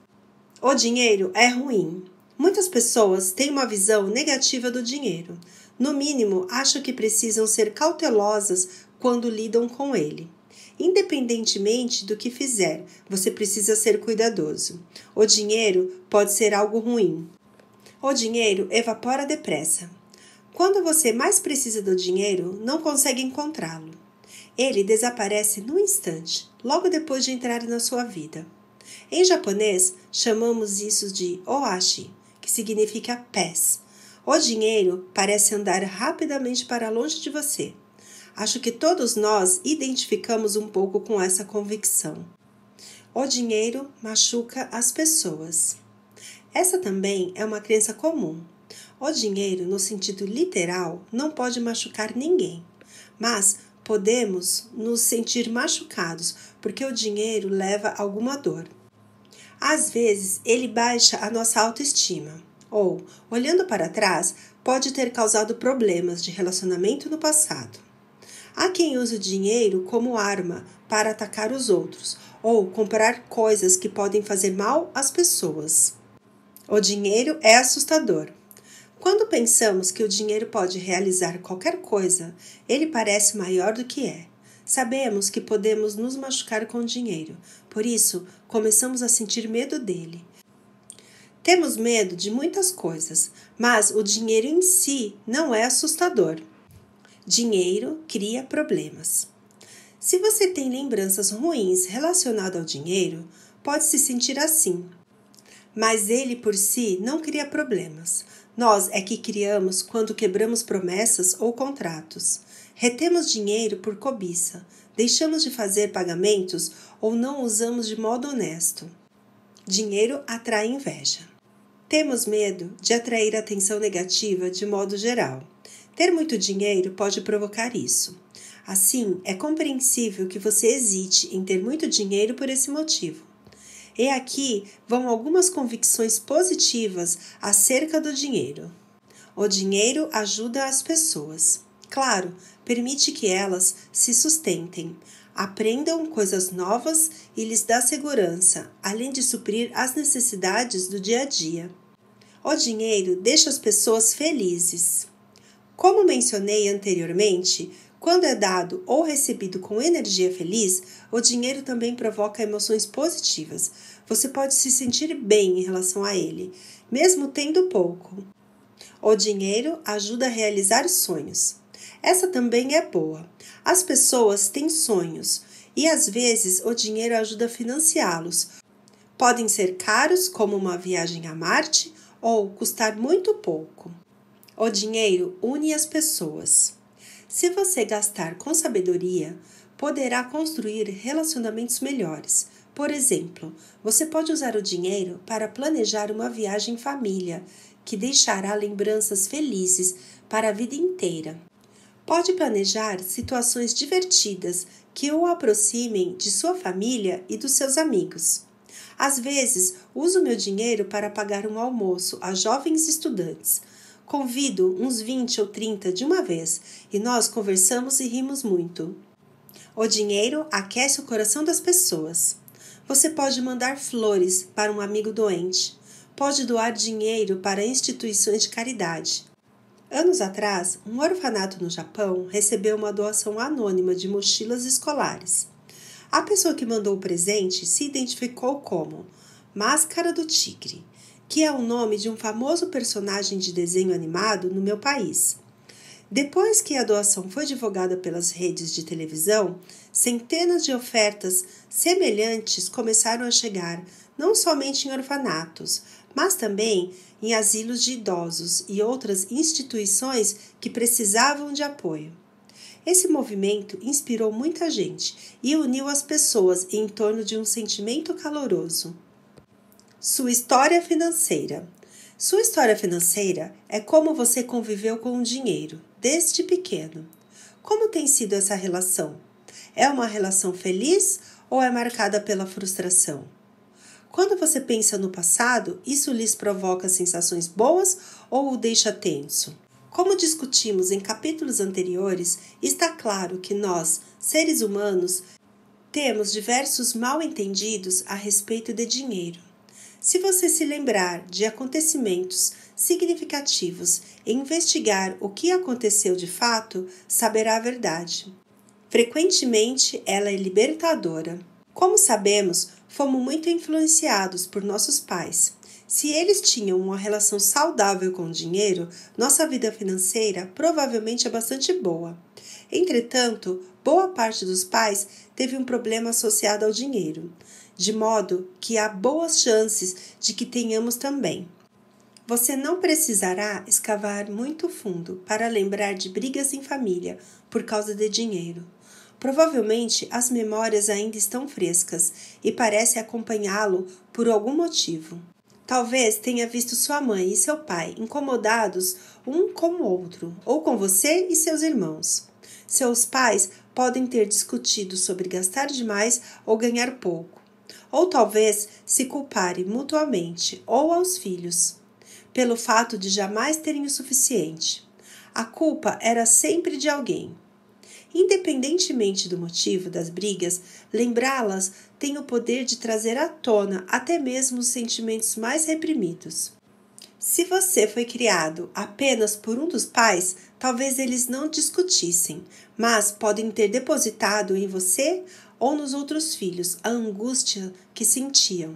O dinheiro é ruim. Muitas pessoas têm uma visão negativa do dinheiro. No mínimo, acham que precisam ser cautelosas quando lidam com ele. Independentemente do que fizer, você precisa ser cuidadoso. O dinheiro pode ser algo ruim. O dinheiro evapora depressa. Quando você mais precisa do dinheiro, não consegue encontrá-lo. Ele desaparece num instante, logo depois de entrar na sua vida. Em japonês, chamamos isso de oashi, que significa pés. O dinheiro parece andar rapidamente para longe de você. Acho que todos nós identificamos um pouco com essa convicção. O dinheiro machuca as pessoas. Essa também é uma crença comum. O dinheiro, no sentido literal, não pode machucar ninguém, mas podemos nos sentir machucados porque o dinheiro leva alguma dor. Às vezes, ele baixa a nossa autoestima, ou, olhando para trás, pode ter causado problemas de relacionamento no passado. Há quem use o dinheiro como arma para atacar os outros ou comprar coisas que podem fazer mal às pessoas. O dinheiro é assustador. Quando pensamos que o dinheiro pode realizar qualquer coisa, ele parece maior do que é. Sabemos que podemos nos machucar com o dinheiro, por isso começamos a sentir medo dele. Temos medo de muitas coisas, mas o dinheiro em si não é assustador. Dinheiro cria problemas. Se você tem lembranças ruins relacionadas ao dinheiro, pode se sentir assim. Mas ele por si não cria problemas. Nós é que criamos quando quebramos promessas ou contratos. Retemos dinheiro por cobiça, deixamos de fazer pagamentos ou não usamos de modo honesto. Dinheiro atrai inveja. Temos medo de atrair atenção negativa de modo geral. Ter muito dinheiro pode provocar isso. Assim, é compreensível que você hesite em ter muito dinheiro por esse motivo. E aqui vão algumas convicções positivas acerca do dinheiro. O dinheiro ajuda as pessoas. Claro, permite que elas se sustentem, aprendam coisas novas e lhes dá segurança, além de suprir as necessidades do dia a dia. O dinheiro deixa as pessoas felizes. Como mencionei anteriormente, quando é dado ou recebido com energia feliz, o dinheiro também provoca emoções positivas. Você pode se sentir bem em relação a ele, mesmo tendo pouco. O dinheiro ajuda a realizar sonhos. Essa também é boa. As pessoas têm sonhos e às vezes o dinheiro ajuda a financiá-los. Podem ser caros, como uma viagem a Marte, ou custar muito pouco. O dinheiro une as pessoas. Se você gastar com sabedoria, poderá construir relacionamentos melhores. Por exemplo, você pode usar o dinheiro para planejar uma viagem em família, que deixará lembranças felizes para a vida inteira. Pode planejar situações divertidas que o aproximem de sua família e dos seus amigos. Às vezes, uso meu dinheiro para pagar um almoço a jovens estudantes. Convido uns 20 ou 30 de uma vez e nós conversamos e rimos muito. O dinheiro aquece o coração das pessoas. Você pode mandar flores para um amigo doente. Pode doar dinheiro para instituições de caridade. Anos atrás, um orfanato no Japão recebeu uma doação anônima de mochilas escolares. A pessoa que mandou o presente se identificou como Máscara do Tigre, que é o nome de um famoso personagem de desenho animado no meu país. Depois que a doação foi divulgada pelas redes de televisão, centenas de ofertas semelhantes começaram a chegar, não somente em orfanatos, mas também em asilos de idosos e outras instituições que precisavam de apoio. Esse movimento inspirou muita gente e uniu as pessoas em torno de um sentimento caloroso. Sua história financeira. Sua história financeira é como você conviveu com o dinheiro, desde pequeno. Como tem sido essa relação? É uma relação feliz ou é marcada pela frustração? Quando você pensa no passado, isso lhes provoca sensações boas ou o deixa tenso? Como discutimos em capítulos anteriores, está claro que nós, seres humanos, temos diversos mal-entendidos a respeito de dinheiro. Se você se lembrar de acontecimentos significativos e investigar o que aconteceu de fato, saberá a verdade. Frequentemente, ela é libertadora. Como sabemos, fomos muito influenciados por nossos pais. Se eles tinham uma relação saudável com o dinheiro, nossa vida financeira provavelmente é bastante boa. Entretanto, boa parte dos pais teve um problema associado ao dinheiro, de modo que há boas chances de que tenhamos também. Você não precisará escavar muito fundo para lembrar de brigas em família por causa de dinheiro. Provavelmente as memórias ainda estão frescas e parece acompanhá-lo por algum motivo. Talvez tenha visto sua mãe e seu pai incomodados um com o outro, ou com você e seus irmãos. Seus pais podem ter discutido sobre gastar demais ou ganhar pouco, ou talvez se culparem mutuamente ou aos filhos, pelo fato de jamais terem o suficiente. A culpa era sempre de alguém. Independentemente do motivo das brigas, lembrá-las tem o poder de trazer à tona até mesmo os sentimentos mais reprimidos. Se você foi criado apenas por um dos pais, talvez eles não discutissem, mas podem ter depositado em você ou nos outros filhos a angústia que sentiam.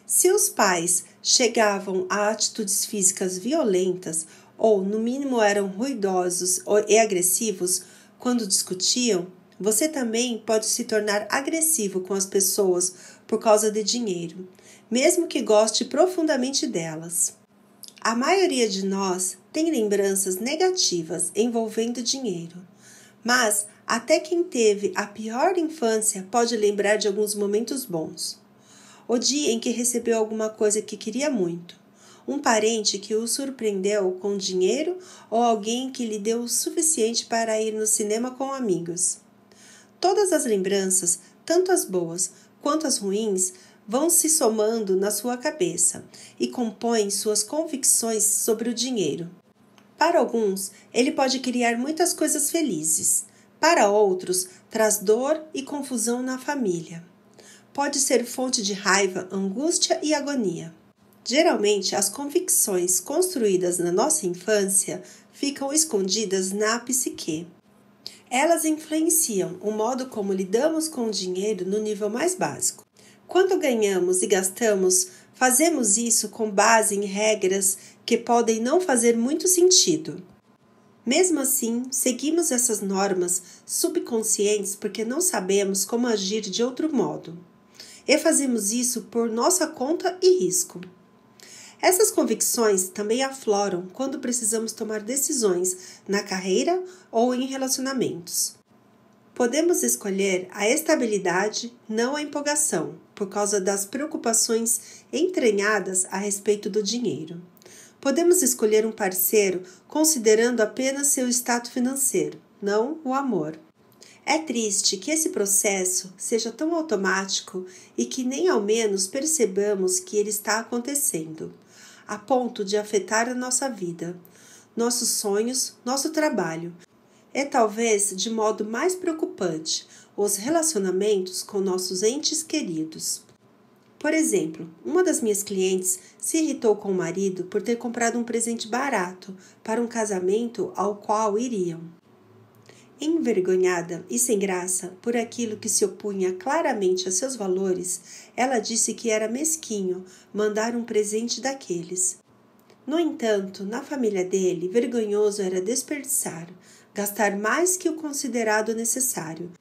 Se os pais chegavam a atitudes físicas violentas ou, no mínimo, eram ruidosos e agressivos quando discutiam, Você também pode se tornar agressivo com as pessoas por causa de dinheiro, mesmo que goste profundamente delas. A maioria de nós tem lembranças negativas envolvendo dinheiro, mas até quem teve a pior infância pode lembrar de alguns momentos bons. O dia em que recebeu alguma coisa que queria muito, um parente que o surpreendeu com dinheiro ou alguém que lhe deu o suficiente para ir no cinema com amigos. Todas as lembranças, tanto as boas quanto as ruins, vão se somando na sua cabeça e compõem suas convicções sobre o dinheiro. Para alguns, ele pode criar muitas coisas felizes. Para outros, traz dor e confusão na família. Pode ser fonte de raiva, angústia e agonia. Geralmente, as convicções construídas na nossa infância ficam escondidas na psique. Elas influenciam o modo como lidamos com o dinheiro no nível mais básico. Quando ganhamos e gastamos, fazemos isso com base em regras que podem não fazer muito sentido. Mesmo assim, seguimos essas normas subconscientes porque não sabemos como agir de outro modo. E fazemos isso por nossa conta e risco. Essas convicções também afloram quando precisamos tomar decisões na carreira ou em relacionamentos. Podemos escolher a estabilidade, não a empolgação, por causa das preocupações entranhadas a respeito do dinheiro. Podemos escolher um parceiro considerando apenas seu status financeiro, não o amor. É triste que esse processo seja tão automático e que nem ao menos percebamos que ele está acontecendo, a ponto de afetar a nossa vida, nossos sonhos, nosso trabalho. E talvez, de modo mais preocupante, os relacionamentos com nossos entes queridos. Por exemplo, uma das minhas clientes se irritou com o marido por ter comprado um presente barato para um casamento ao qual iriam. Envergonhada e sem graça por aquilo que se opunha claramente a seus valores, ela disse que era mesquinho mandar um presente daqueles. No entanto, na família dele, vergonhoso era desperdiçar, gastar mais que o considerado necessário.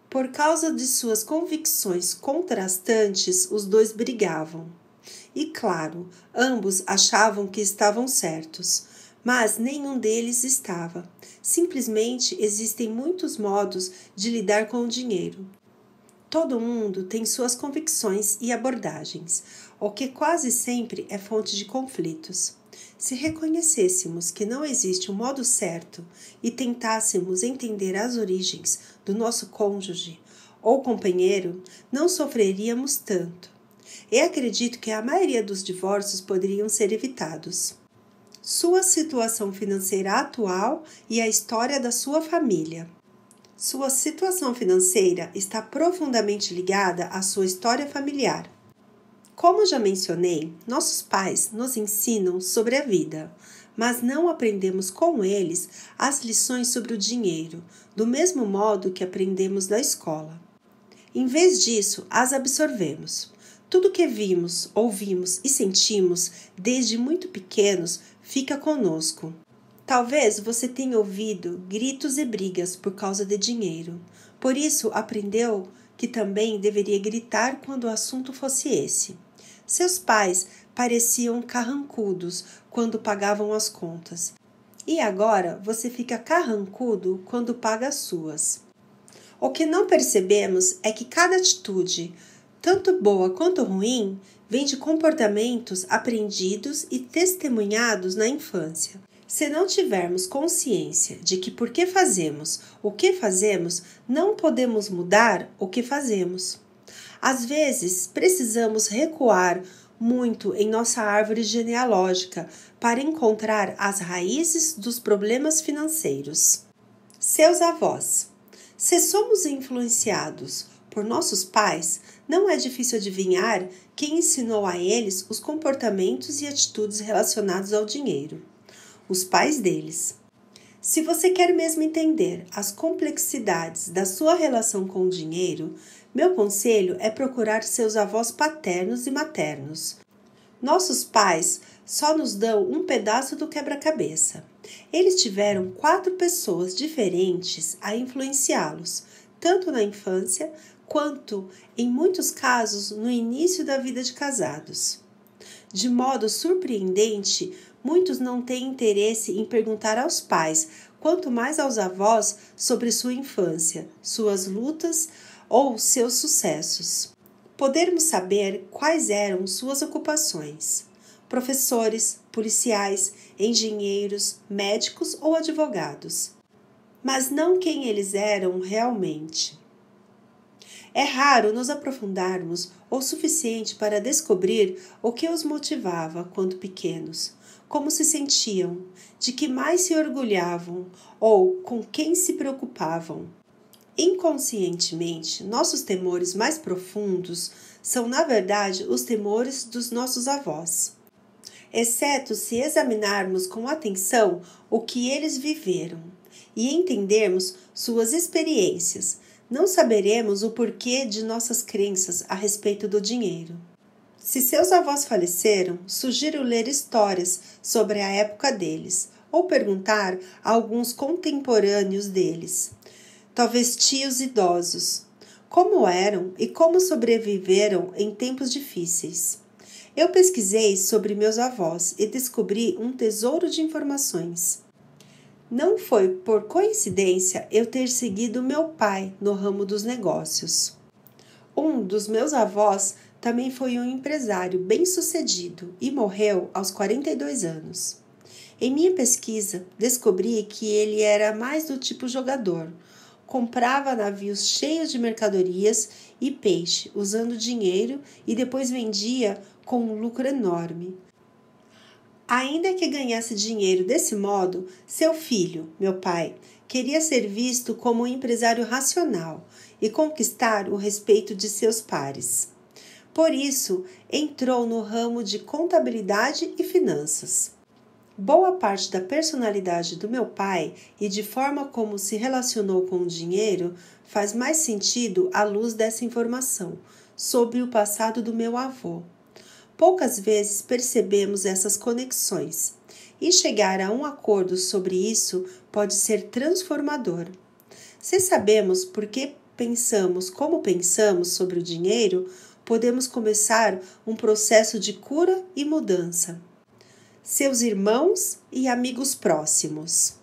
Por causa de suas convicções contrastantes, os dois brigavam. E claro, ambos achavam que estavam certos, mas nenhum deles estava. Simplesmente existem muitos modos de lidar com o dinheiro. Todo mundo tem suas convicções e abordagens, o que quase sempre é fonte de conflitos. Se reconhecêssemos que não existe um modo certo e tentássemos entender as origens do nosso cônjuge ou companheiro, não sofreríamos tanto. E acredito que a maioria dos divórcios poderiam ser evitados. Sua situação financeira atual e a história da sua família. Sua situação financeira está profundamente ligada à sua história familiar. Como já mencionei, nossos pais nos ensinam sobre a vida, mas não aprendemos com eles as lições sobre o dinheiro, do mesmo modo que aprendemos na escola. Em vez disso, as absorvemos. Tudo que vimos, ouvimos e sentimos desde muito pequenos fica conosco. Talvez você tenha ouvido gritos e brigas por causa de dinheiro. Por isso, aprendeu que também deveria gritar quando o assunto fosse esse. Seus pais pareciam carrancudos quando pagavam as contas. E agora você fica carrancudo quando paga as suas. O que não percebemos é que cada atitude, tanto boa quanto ruim, vem de comportamentos aprendidos e testemunhados na infância. Se não tivermos consciência de que porque fazemos o que fazemos, não podemos mudar o que fazemos. Às vezes, precisamos recuar muito em nossa árvore genealógica para encontrar as raízes dos problemas financeiros. Seus avós. Se somos influenciados por nossos pais, não é difícil adivinhar quem ensinou a eles os comportamentos e atitudes relacionados ao dinheiro. Os pais deles. Se você quer mesmo entender as complexidades da sua relação com o dinheiro, meu conselho é procurar seus avós paternos e maternos. Nossos pais só nos dão um pedaço do quebra-cabeça. Eles tiveram 4 pessoas diferentes a influenciá-los, tanto na infância quanto, em muitos casos, no início da vida de casados. De modo surpreendente, muitos não têm interesse em perguntar aos pais, quanto mais aos avós, sobre sua infância, suas lutas ou seus sucessos. Podermos saber quais eram suas ocupações: professores, policiais, engenheiros, médicos ou advogados, mas não quem eles eram realmente. É raro nos aprofundarmos o suficiente para descobrir o que os motivava quando pequenos, como se sentiam, de que mais se orgulhavam ou com quem se preocupavam. Inconscientemente, nossos temores mais profundos são, na verdade, os temores dos nossos avós, exceto se examinarmos com atenção o que eles viveram e entendermos suas experiências. Não saberemos o porquê de nossas crenças a respeito do dinheiro. Se seus avós faleceram, sugiro ler histórias sobre a época deles, ou perguntar a alguns contemporâneos deles, talvez tios idosos, como eram e como sobreviveram em tempos difíceis. Eu pesquisei sobre meus avós e descobri um tesouro de informações. Não foi por coincidência eu ter seguido meu pai no ramo dos negócios. Um dos meus avós também foi um empresário bem-sucedido e morreu aos 42 anos. Em minha pesquisa, descobri que ele era mais do tipo jogador. Comprava navios cheios de mercadorias e peixe, usando dinheiro, e depois vendia com um lucro enorme. Ainda que ganhasse dinheiro desse modo, seu filho, meu pai, queria ser visto como um empresário racional e conquistar o respeito de seus pares. Por isso, entrou no ramo de contabilidade e finanças. Boa parte da personalidade do meu pai e de forma como se relacionou com o dinheiro faz mais sentido à luz dessa informação sobre o passado do meu avô. Poucas vezes percebemos essas conexões, e chegar a um acordo sobre isso pode ser transformador. Se sabemos por que pensamos como pensamos sobre o dinheiro, podemos começar um processo de cura e mudança. Seus irmãos e amigos próximos.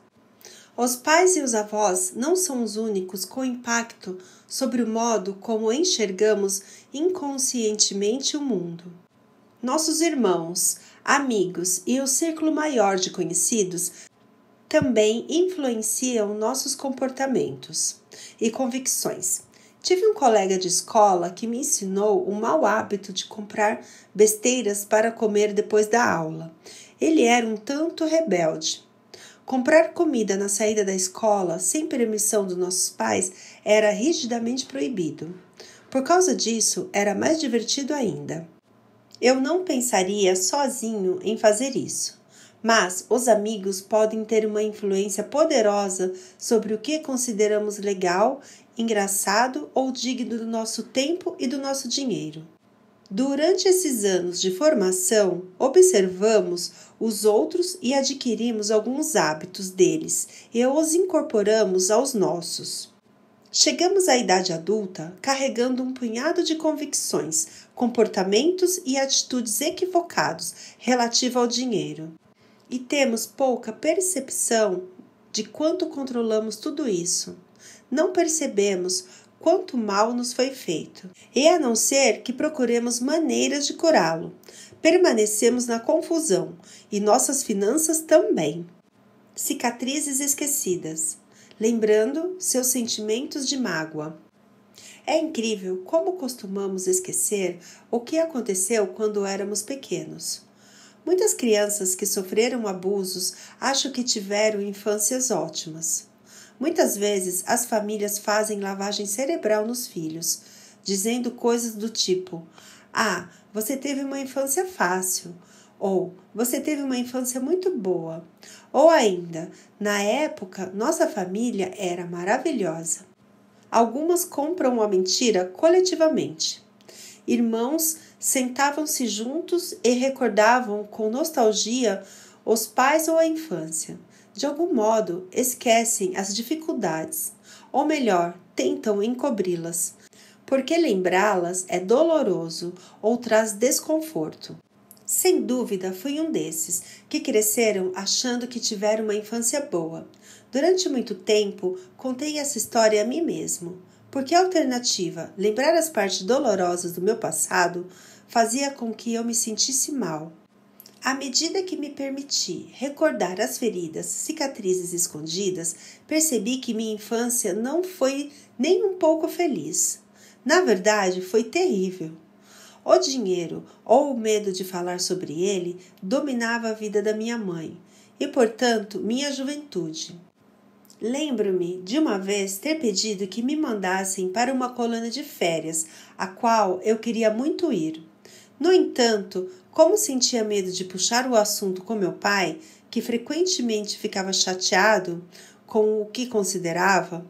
Os pais e os avós não são os únicos com impacto sobre o modo como enxergamos inconscientemente o mundo. Nossos irmãos, amigos e o círculo maior de conhecidos também influenciam nossos comportamentos e convicções. Tive um colega de escola que me ensinou o mau hábito de comprar besteiras para comer depois da aula. Ele era um tanto rebelde. Comprar comida na saída da escola sem permissão dos nossos pais era rigidamente proibido. Por causa disso, era mais divertido ainda. Eu não pensaria sozinho em fazer isso, mas os amigos podem ter uma influência poderosa sobre o que consideramos legal, engraçado ou digno do nosso tempo e do nosso dinheiro. Durante esses anos de formação, observamos os outros e adquirimos alguns hábitos deles e os incorporamos aos nossos. Chegamos à idade adulta carregando um punhado de convicções, comportamentos e atitudes equivocados relativo ao dinheiro. E temos pouca percepção de quanto controlamos tudo isso. Não percebemos quanto mal nos foi feito, e a não ser que procuremos maneiras de curá-lo, permanecemos na confusão, e nossas finanças também. Cicatrizes esquecidas, lembrando seus sentimentos de mágoa. É incrível como costumamos esquecer o que aconteceu quando éramos pequenos. Muitas crianças que sofreram abusos acham que tiveram infâncias ótimas. Muitas vezes as famílias fazem lavagem cerebral nos filhos, dizendo coisas do tipo: "Ah, você teve uma infância fácil", ou "Você teve uma infância muito boa", ou ainda, "Na época, nossa família era maravilhosa". Algumas compram a mentira coletivamente. Irmãos sentavam-se juntos e recordavam com nostalgia os pais ou a infância. De algum modo, esquecem as dificuldades, ou melhor, tentam encobri-las, porque lembrá-las é doloroso ou traz desconforto. Sem dúvida, fui um desses, que cresceram achando que tiveram uma infância boa. Durante muito tempo, contei essa história a mim mesmo, porque a alternativa, lembrar as partes dolorosas do meu passado, fazia com que eu me sentisse mal. À medida que me permiti recordar as feridas, cicatrizes escondidas, percebi que minha infância não foi nem um pouco feliz. Na verdade, foi terrível. O dinheiro ou o medo de falar sobre ele dominava a vida da minha mãe e, portanto, minha juventude. Lembro-me de uma vez ter pedido que me mandassem para uma colônia de férias, a qual eu queria muito ir. No entanto, como sentia medo de puxar o assunto com meu pai, que frequentemente ficava chateado com o que considerava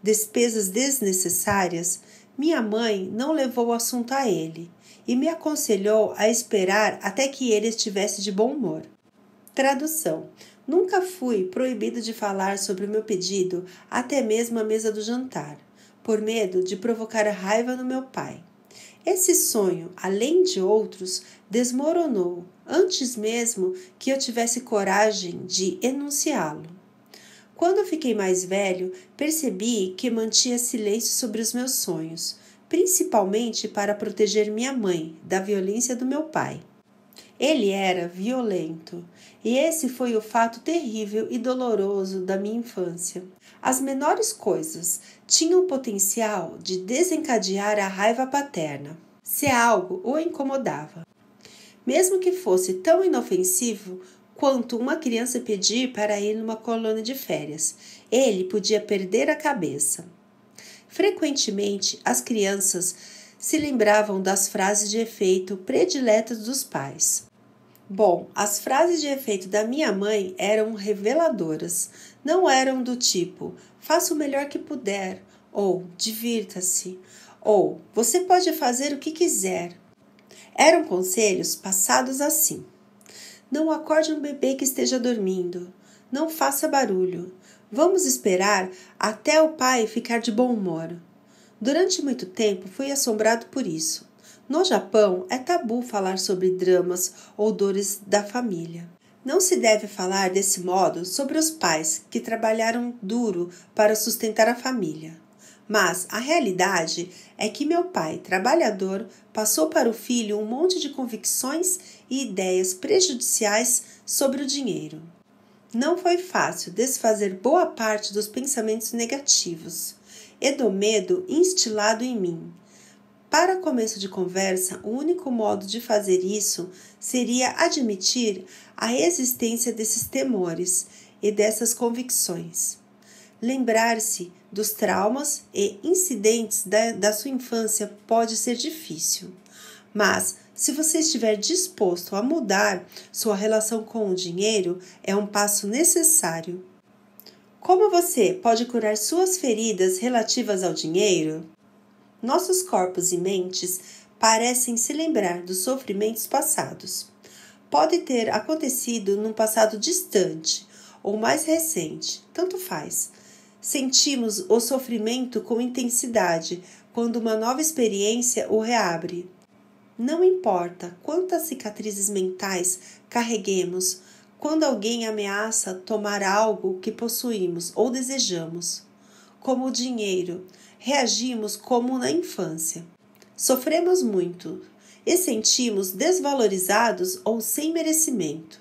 despesas desnecessárias, minha mãe não levou o assunto a ele e me aconselhou a esperar até que ele estivesse de bom humor. Tradução. Nunca fui proibido de falar sobre o meu pedido, até mesmo à mesa do jantar, por medo de provocar raiva no meu pai. Esse sonho, além de outros, desmoronou antes mesmo que eu tivesse coragem de enunciá-lo. Quando fiquei mais velho, percebi que mantinha silêncio sobre os meus sonhos, principalmente para proteger minha mãe da violência do meu pai. Ele era violento, e esse foi o fato terrível e doloroso da minha infância. As menores coisas tinham o potencial de desencadear a raiva paterna, se algo o incomodava. Mesmo que fosse tão inofensivo quanto uma criança pedir para ir numa colônia de férias, ele podia perder a cabeça. Frequentemente, as crianças se lembravam das frases de efeito prediletas dos pais. Bom, as frases de efeito da minha mãe eram reveladoras. Não eram do tipo, faça o melhor que puder, ou divirta-se, ou você pode fazer o que quiser. Eram conselhos passados assim. Não acorde um bebê que esteja dormindo. Não faça barulho. Vamos esperar até o pai ficar de bom humor. Durante muito tempo fui assombrado por isso. No Japão, é tabu falar sobre dramas ou dores da família. Não se deve falar desse modo sobre os pais que trabalharam duro para sustentar a família. Mas a realidade é que meu pai, trabalhador, passou para o filho um monte de convicções e ideias prejudiciais sobre o dinheiro. Não foi fácil desfazer boa parte dos pensamentos negativos e do medo instilado em mim. Para começo de conversa, o único modo de fazer isso seria admitir a existência desses temores e dessas convicções. Lembrar-se dos traumas e incidentes da sua infância pode ser difícil, mas se você estiver disposto a mudar sua relação com o dinheiro, é um passo necessário. Como você pode curar suas feridas relativas ao dinheiro? Nossos corpos e mentes parecem se lembrar dos sofrimentos passados. Pode ter acontecido num passado distante ou mais recente, tanto faz. Sentimos o sofrimento com intensidade quando uma nova experiência o reabre. Não importa quantas cicatrizes mentais carreguemos quando alguém ameaça tomar algo que possuímos ou desejamos. Como o dinheiro, reagimos como na infância. Sofremos muito e sentimos desvalorizados ou sem merecimento.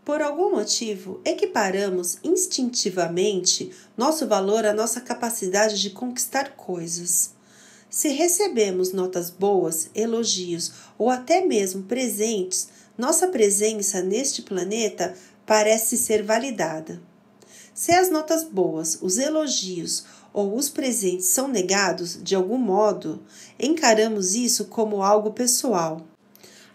Por algum motivo, equiparamos instintivamente nosso valor à nossa capacidade de conquistar coisas. Se recebemos notas boas, elogios ou até mesmo presentes, nossa presença neste planeta parece ser validada. Se as notas boas, os elogios ou os presentes são negados de algum modo, encaramos isso como algo pessoal.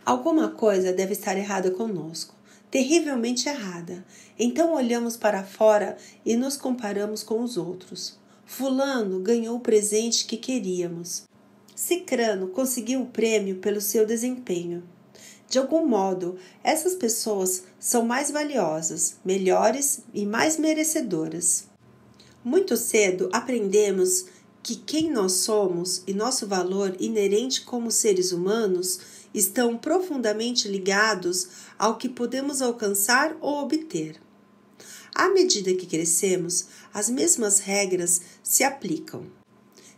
Alguma coisa deve estar errada conosco, terrivelmente errada. Então olhamos para fora e nos comparamos com os outros. Fulano ganhou o presente que queríamos. Cicrano conseguiu o prêmio pelo seu desempenho. De algum modo, essas pessoas são mais valiosas, melhores e mais merecedoras. Muito cedo aprendemos que quem nós somos e nosso valor inerente como seres humanos estão profundamente ligados ao que podemos alcançar ou obter. À medida que crescemos, as mesmas regras se aplicam.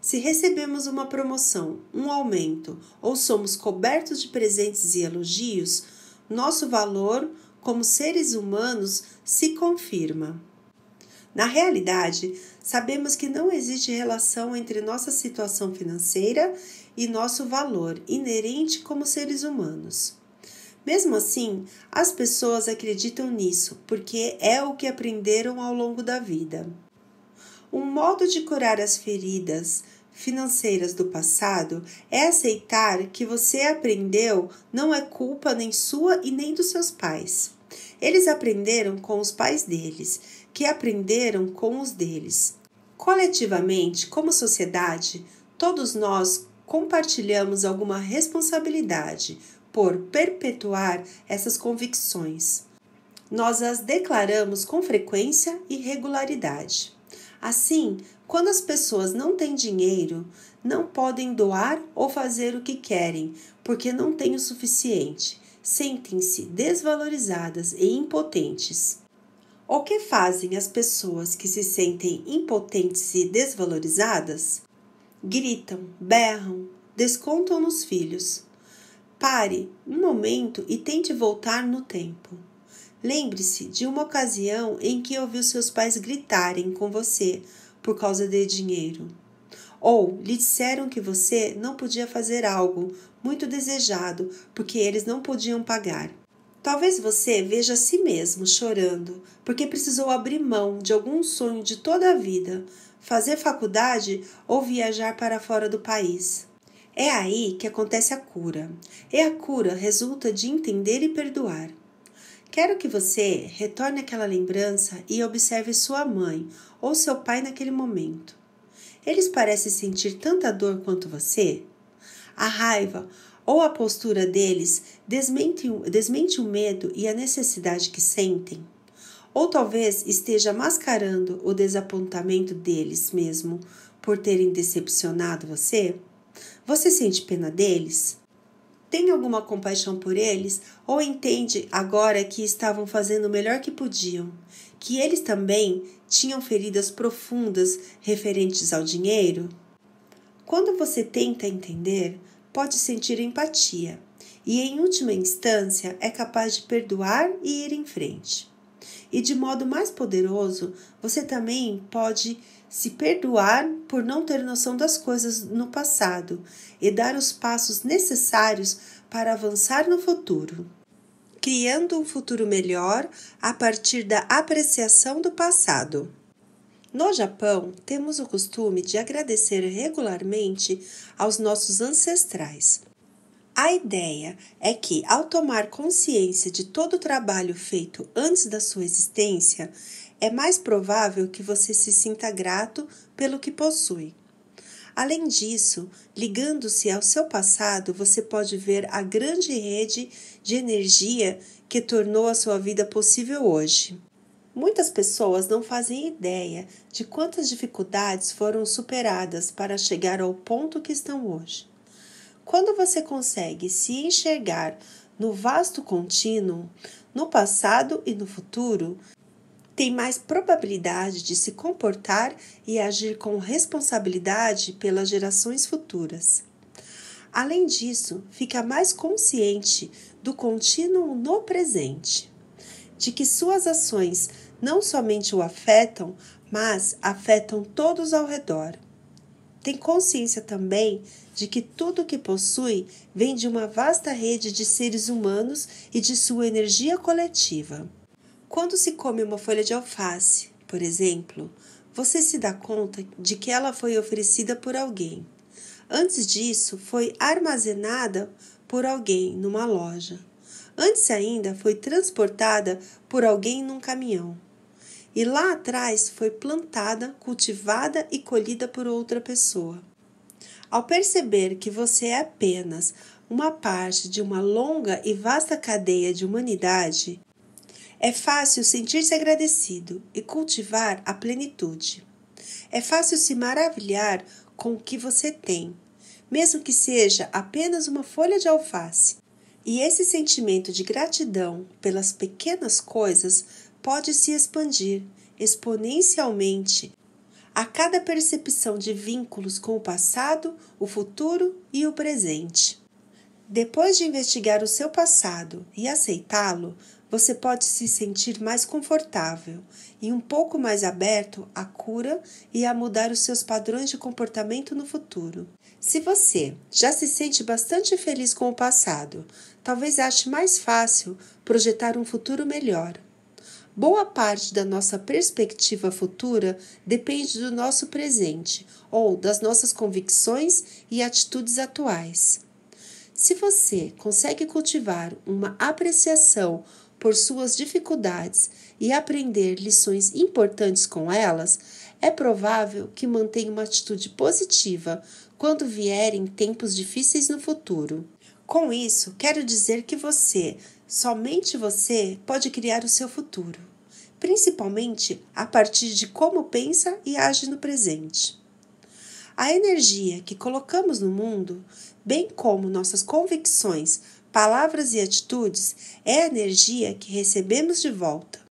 Se recebemos uma promoção, um aumento ou somos cobertos de presentes e elogios, nosso valor como seres humanos se confirma. Na realidade, sabemos que não existe relação entre nossa situação financeira e nosso valor inerente como seres humanos. Mesmo assim, as pessoas acreditam nisso porque é o que aprenderam ao longo da vida. Um modo de curar as feridas financeiras do passado é aceitar que você aprendeu não é culpa nem sua e nem dos seus pais. Eles aprenderam com os pais deles, que aprenderam com os deles. Coletivamente, como sociedade, todos nós compartilhamos alguma responsabilidade por perpetuar essas convicções. Nós as declaramos com frequência e regularidade. Assim, quando as pessoas não têm dinheiro, não podem doar ou fazer o que querem, porque não têm o suficiente, sentem-se desvalorizadas e impotentes. O que fazem as pessoas que se sentem impotentes e desvalorizadas? Gritam, berram, descontam nos filhos. Pare um momento e tente voltar no tempo. Lembre-se de uma ocasião em que ouviu seus pais gritarem com você por causa de dinheiro. Ou lhe disseram que você não podia fazer algo muito desejado porque eles não podiam pagar. Talvez você veja a si mesmo chorando porque precisou abrir mão de algum sonho de toda a vida, fazer faculdade ou viajar para fora do país. É aí que acontece a cura. E a cura resulta de entender e perdoar. Quero que você retorne àquela lembrança e observe sua mãe ou seu pai naquele momento. Eles parecem sentir tanta dor quanto você? A raiva ou a postura deles desmente o medo e a necessidade que sentem? Ou talvez esteja mascarando o desapontamento deles mesmo por terem decepcionado você? Você sente pena deles? Tem alguma compaixão por eles ou entende agora que estavam fazendo o melhor que podiam, que eles também tinham feridas profundas referentes ao dinheiro? Quando você tenta entender, pode sentir empatia e, em última instância, é capaz de perdoar e ir em frente. E de modo mais poderoso, você também pode se perdoar por não ter noção das coisas no passado e dar os passos necessários para avançar no futuro, criando um futuro melhor a partir da apreciação do passado. No Japão, temos o costume de agradecer regularmente aos nossos ancestrais. A ideia é que, ao tomar consciência de todo o trabalho feito antes da sua existência, é mais provável que você se sinta grato pelo que possui. Além disso, ligando-se ao seu passado, você pode ver a grande rede de energia que tornou a sua vida possível hoje. Muitas pessoas não fazem ideia de quantas dificuldades foram superadas para chegar ao ponto que estão hoje. Quando você consegue se enxergar no vasto contínuo, no passado e no futuro, tem mais probabilidade de se comportar e agir com responsabilidade pelas gerações futuras. Além disso, fica mais consciente do contínuo no presente, de que suas ações não somente o afetam, mas afetam todos ao redor. Tem consciência também de que tudo o que possui vem de uma vasta rede de seres humanos e de sua energia coletiva. Quando se come uma folha de alface, por exemplo, você se dá conta de que ela foi oferecida por alguém. Antes disso, foi armazenada por alguém numa loja. Antes ainda, foi transportada por alguém num caminhão. E lá atrás foi plantada, cultivada e colhida por outra pessoa. Ao perceber que você é apenas uma parte de uma longa e vasta cadeia de humanidade, é fácil sentir-se agradecido e cultivar a plenitude. É fácil se maravilhar com o que você tem, mesmo que seja apenas uma folha de alface. E esse sentimento de gratidão pelas pequenas coisas pode se expandir exponencialmente a cada percepção de vínculos com o passado, o futuro e o presente. Depois de investigar o seu passado e aceitá-lo, você pode se sentir mais confortável e um pouco mais aberto à cura e a mudar os seus padrões de comportamento no futuro. Se você já se sente bastante feliz com o passado, talvez ache mais fácil projetar um futuro melhor. Boa parte da nossa perspectiva futura depende do nosso presente ou das nossas convicções e atitudes atuais. Se você consegue cultivar uma apreciação por suas dificuldades e aprender lições importantes com elas, é provável que mantenha uma atitude positiva quando vierem tempos difíceis no futuro. Com isso, quero dizer que você, somente você, pode criar o seu futuro, principalmente a partir de como pensa e age no presente. A energia que colocamos no mundo, bem como nossas convicções, palavras e atitudes, é a energia que recebemos de volta.